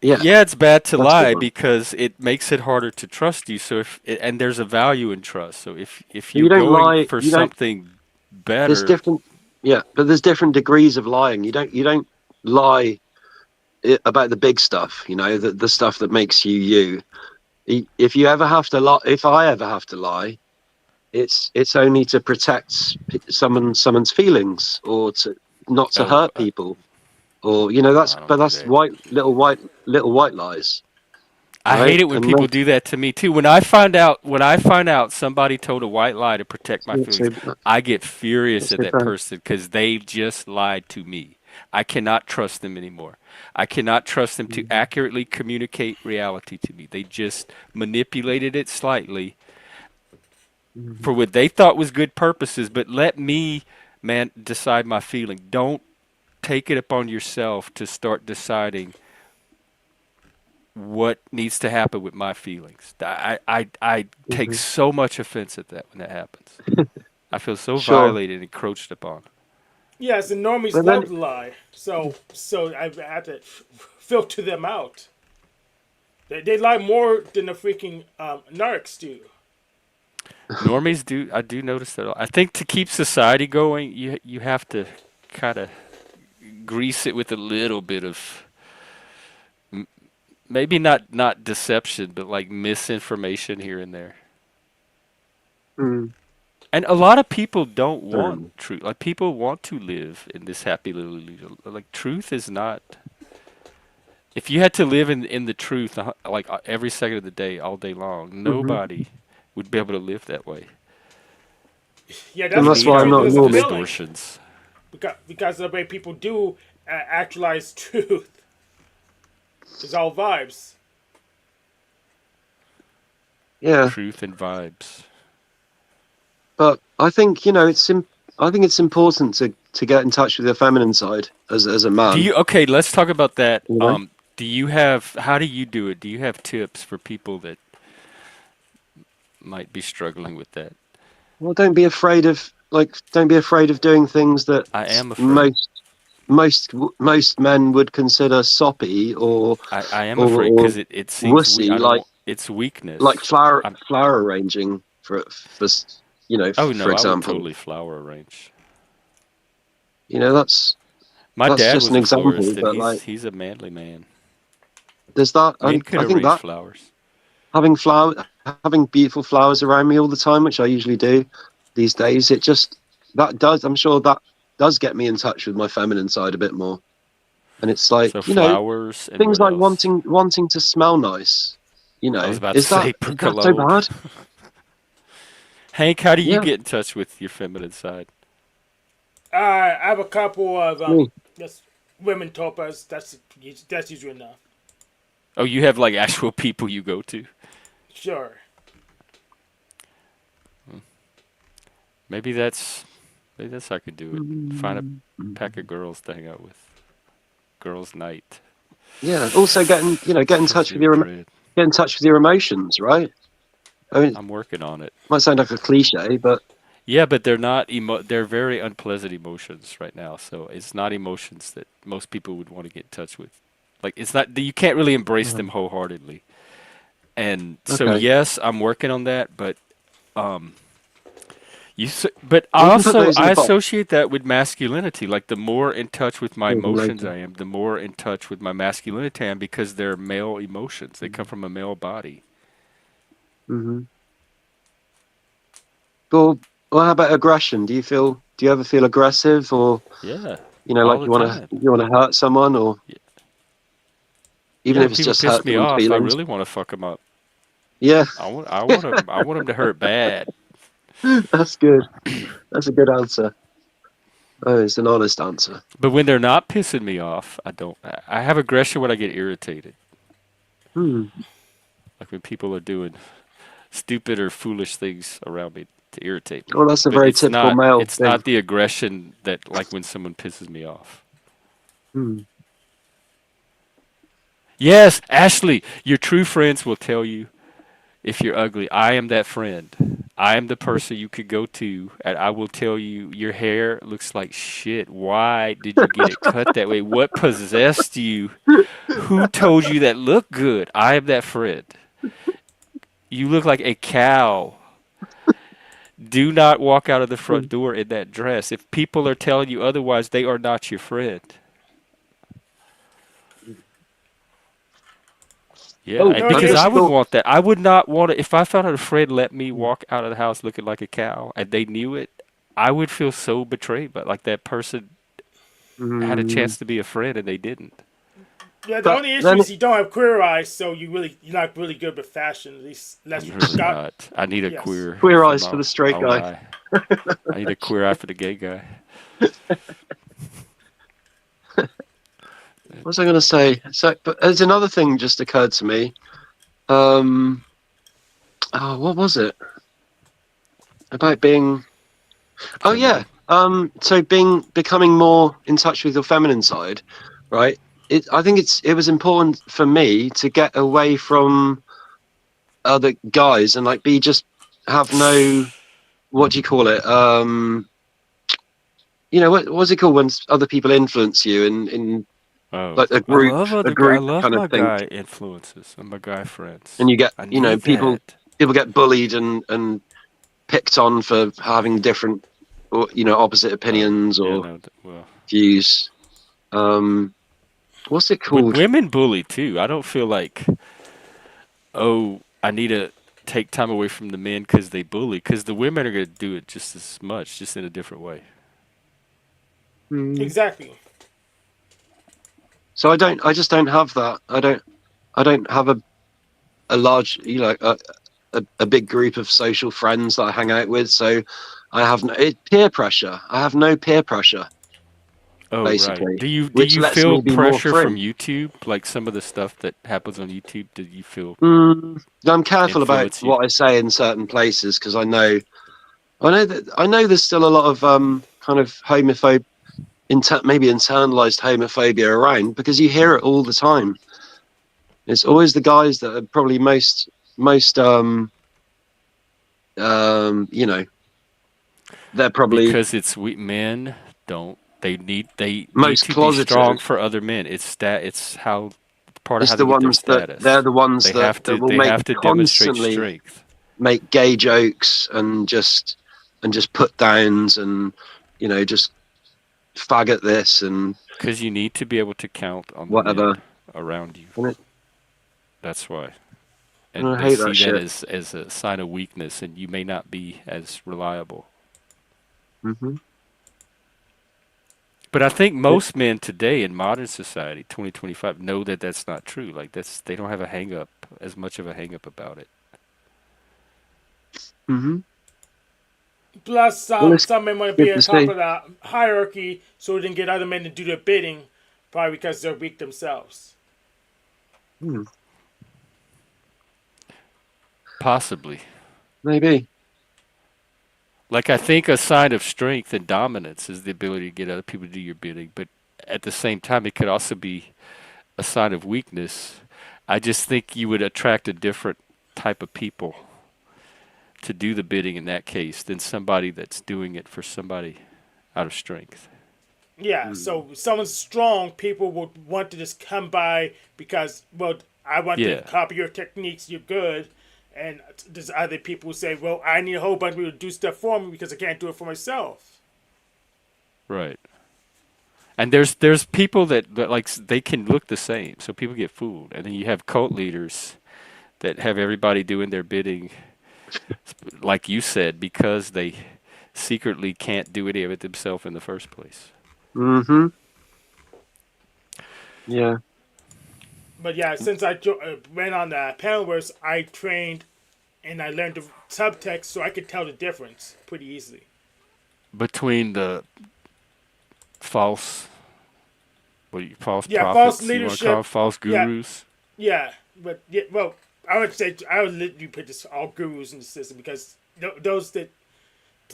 yeah, yeah, it's bad to that's a good lie one. because it makes it harder to trust you. So and there's a value in trust. So if But you're you don't going lie. for You don't. something There's better, different. Yeah, but there's different degrees of lying. You don't lie about the big stuff. The stuff that makes you you. If you ever have to lie, if I ever have to lie, it's only to protect someone's feelings, or to not to oh, hurt people, or no, I that's don't but do that's that. white lies, I hate right? it when And people do that to me too. When I find out somebody told a white lie to protect my that's feelings, so, I get furious that's at so that bad. person because they just lied to me. I cannot trust them anymore. I cannot trust them to accurately communicate reality to me. They just manipulated it slightly Mhm. for what they thought was good purposes, but let me, man, decide my feeling. Don't take it upon yourself to start deciding what needs to happen with my feelings. I take Mhm. so much offense at that when that happens. I feel so Sure, violated and encroached upon. Yes, and normies but then love to lie. So I had to filter them out. They lie more than the freaking narcs do. Normies do. I do notice that. I think to keep society going, you have to kind of grease it with a little bit of maybe not deception, but like misinformation here and there. mm, And a lot of people don't want um, truth. Like people want to live in this happy little illusion. Like truth is not. If you had to live in the truth, like every second of the day, all day long, mhm. nobody would be able to live that way. Yeah, And that's You what that's need why I'm secret not a is the normie. appealing. distortions. Because the way people do actualize truth is all vibes. Yeah, Truth and vibes. but I think I think it's important to get in touch with your feminine side as a Do man. you okay, let's talk about that. You know, Do you have how do you do it? Do you have tips for people that might be struggling with that? well, don't be afraid of doing things that I am afraid. most men would consider soppy I am or, afraid or because it seems we wussy, I don't want it's like weakness. I'm flower arranging oh for no, I would example. totally flower arrange. You know, My that's dad just an was a example, florist and but like he's a manly man. there's that. Men And could I think arrange that flowers. having beautiful flowers around me all the time, which I usually do these days, I'm sure that does get me in touch with my feminine side a bit more. And it's like, So flowers and things what like else? wanting to smell nice, I was about to is say that so percologne. bad? Hank, how do you Yeah, get in touch with your feminine side? I have a couple of me. just women topas. That's usually enough. Oh, you have like actual people you go to? Sure. Maybe that's maybe that's how I could do it. Find a pack of girls to hang out with. Girls' night. Yeah. Also Fills me with dread. get in touch with your emotions, right? I mean, it I'm working on it. might sound like a cliche, but Yeah, but they're not they're very unpleasant emotions right now. So it's not emotions that most people would want to get in touch with. Like it's not you can't really embrace them wholeheartedly. And so okay. yes, I'm working on that, but um but We can put those in I a box. associate that with masculinity. Like the more in touch with my Maybe emotions later. I am, the more in touch with my masculinity I am because they're male emotions. They come from a male body. Mm-hmm. Well, how about aggression? Do you ever feel aggressive, or Yeah, all like the time. you want to hurt someone, or Y- even Yeah, if when it's people just piss hurt me someone's off, I feelings? really want to fuck them up. Yeah, I want them to hurt bad. that's good. That's a good answer. Oh, it's an honest answer. But when they're not pissing me off, I don't. I have aggression when I get irritated. Hmm. Like when people are doing stupid or foolish things around me to irritate me. Well, that's a But very typical male it's thing. not the aggression that like when someone pisses me off. Hmm. Yes, Ashley, your true friends will tell you if you're ugly. I am that friend. I am the person you could go to, and I will tell you your hair looks like shit. Why did you get it cut that way? What possessed you? Who told you that looked good? I am that friend. You look like a cow. Do not walk out of the front door in that dress. If people are telling you otherwise, they are not your friend. Yeah, Oh, No, I because it, I just would thought. want that. I would not want it. If I found out a friend let me walk out of the house looking like a cow and they knew it, I would feel so betrayed. But like that person had a Hmm. chance to be a friend and they didn't. yeah. The But only issue then, is you don't have queer eyes, so you're not really good with fashion. At least I'm let's really got not. I need a yes. queer queer for eyes for my the straight own guy. eye. I need a queer eye for the gay guy. What was I going to say? So, but there's another thing just occurred to me. Um, what was it about being? Oh yeah. Feminine. So becoming more in touch with your feminine side, right? I think it was important for me to get away from other guys and like have no, what do you call it? What's it called when other people influence you in Oh, like I a group love kind of my thing, guy influences and my guy friends. and you get I need that. people get bullied and picked on for having different or opposite Oh, opinions yeah, or no, well, views. Um, what's it when called? women bully too, I don't feel like, oh, I need to take time away from the men because they bully, because the women are going to do it just as much, just in a different way. Hmm. Exactly. So I just don't have that. I don't have a large, a big group of social friends that I hang out with. So I have peer pressure. I have no peer pressure. Oh, right. basically, Do which you lets me feel be more pressure from free. YouTube? Like some of the stuff that happens on YouTube, do you feel I'm careful about influence you? what I say in certain places because I know there's still a lot of kind of maybe internalized homophobia around because you hear it all the time. It's always the guys that are probably most you know, they're probably Because it's we men don't they need most to be strong closeted. for other men. It's how part of It's how they the get their ones that they're status. the ones that will They make have to demonstrate constantly strength make gay jokes and just put downs and just faggot this and because you need to be able to count on the men whatever. around you. And, That's why. and And I they hate see that that shit. as a sign of weakness and you may not be as reliable. Hmm. But I think most men today in modern society, 2025, know that that's not true. Like they don't have a hang up as much of a hang up about it. Hmm. Plus, Well, it's some men want to be good to at top see. of the hierarchy so they can get other men to do their bidding, probably because they're weak themselves. Hmm, Possibly. maybe. Like I think a sign of strength and dominance is the ability to get other people to do your bidding, but at the same time it could also be a sign of weakness. I just think you would attract a different type of people to do the bidding in that case than somebody that's doing it for somebody out of strength. Yeah, Hmm. so if someone's strong, people would want to just come by because, well, I want to Yeah, copy your techniques, you're good. And there's other people who say, well, I need a whole bunch of people to do stuff for me because I can't do it for myself. right. And there's people that like they can look the same, so people get fooled. And then you have cult leaders that have everybody doing their bidding, like you said, because they secretly can't do any of it themselves in the first place. Hmm. Yeah. But yeah, since went on the Panelverse, I trained and I learned the subtext so I could tell the difference pretty easily. Between the false, what do you, false Yeah, false prophets, you want to call leadership. it, false Yeah, gurus? yeah, but yeah, well, I would say I would literally put this all gurus in the system because those that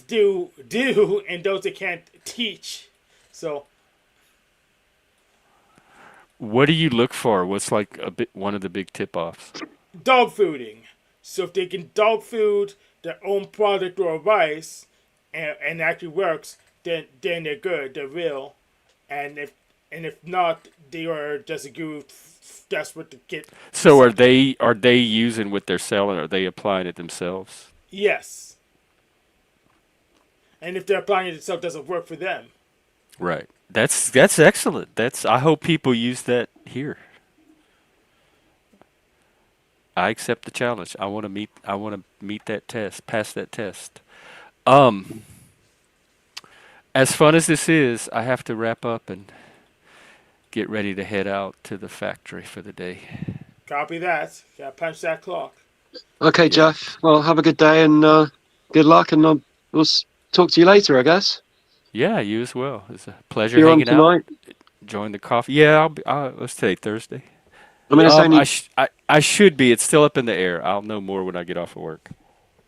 do and those that can't teach. So What do you look for? What's like a bit one of the big tip-offs? dog fooding. So if they can dog food their own product or advice and actually works, then they're good, they're real. And if not, they are just a guru desperate to get So something. are they using what they're selling? Are they applying it themselves? Yes. And if they're applying it themselves, it doesn't work for them. Right. That's excellent. That's I hope people use that here. I accept the challenge. I want to meet that test, pass that test. Um as fun as this is, I have to wrap up and get ready to head out to the factory for the day. Copy that. Gotta punch that clock. Okay, Yeah. Jeff. Well, have a good day and good luck, and we'll talk to you later, I guess. Yeah, you as well. It's a pleasure You're on hanging out. tonight. Join the coffee. Yeah, let's say Thursday. I mean, it's Yeah. only I should be. It's still up in the air. I'll know more when I get off of work.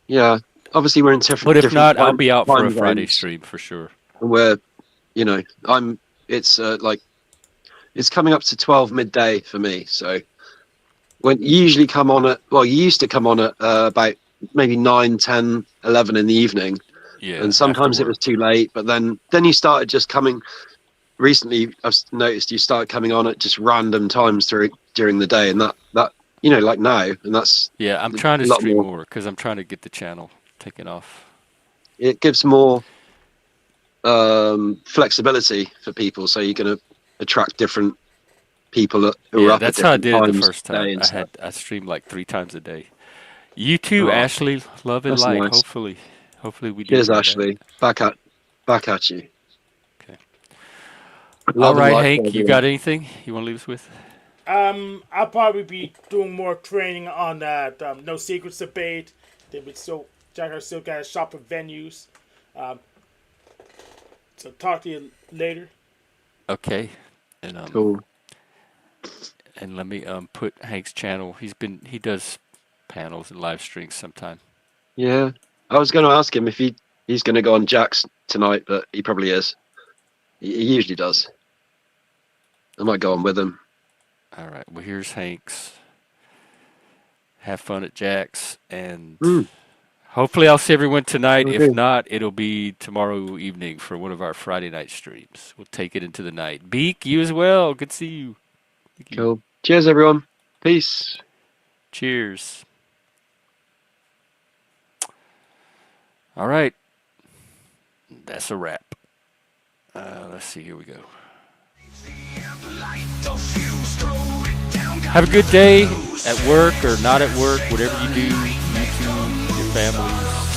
yeah. Obviously, we're in But if different not, I'll be out for a time Friday zones, stream for sure. and I'm. It's like it's coming up to 12 midday for me. So when you usually come on at you used to come on at about maybe 9, 10, 11 in the evening, and Yeah, after sometimes it was work. too late. But then you started just coming. Recently, I've noticed you started coming on at just random times during the day, and that like now, and that's Yeah, I'm a trying to lot stream more. more because I'm trying to get the channel taken off. It gives more flexibility for people, so you're going to attract different people who are Yeah, up at that's how I different did it the times first of the day time. and stuff. I streamed like 3 times a day. You too, Oh, Ashley. Love and that's light. nice. Hopefully we do Cheers, more of that. Ashley. Back at you. Okay. All Love and right, light to Hank. You got everyone. anything you want to leave us with? I'll probably be doing more training on that no secrets debate. They would still Jack are still got to shop at venues. So talk to you later. Okay. And Cool. and let me put Hank's channel. He does panels and live streams sometime. Yeah. I was going to ask him if he's going to go on Jack's tonight, but he probably is. He usually does. I might go on with him. All right. Well, here's Hank's. Have fun at Jack's, and hopefully I'll see everyone tonight. If Okay. not, it'll be tomorrow evening for one of our Friday night streams. We'll take it into the night. Beak, you as well. Good to see you. Thank you. Cool. Cheers, everyone. Peace. Cheers. All right. That's a wrap. Let's see. Here we go. Have a good day at work or not at work, whatever you do, YouTube, your family,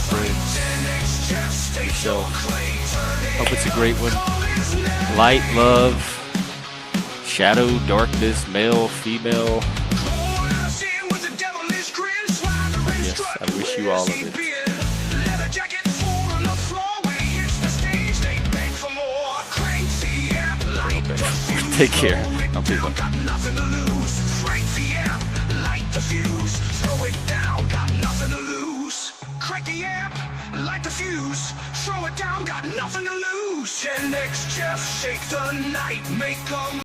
friends, yourself. Hope it's a great one. Light, love, shadow, darkness, male, female. Yes, I wish you all of it. Take care. I'll be back. Crack the amp, light the fuse, throw it down, got nothing to lose. Gen X just shake the night, make 'em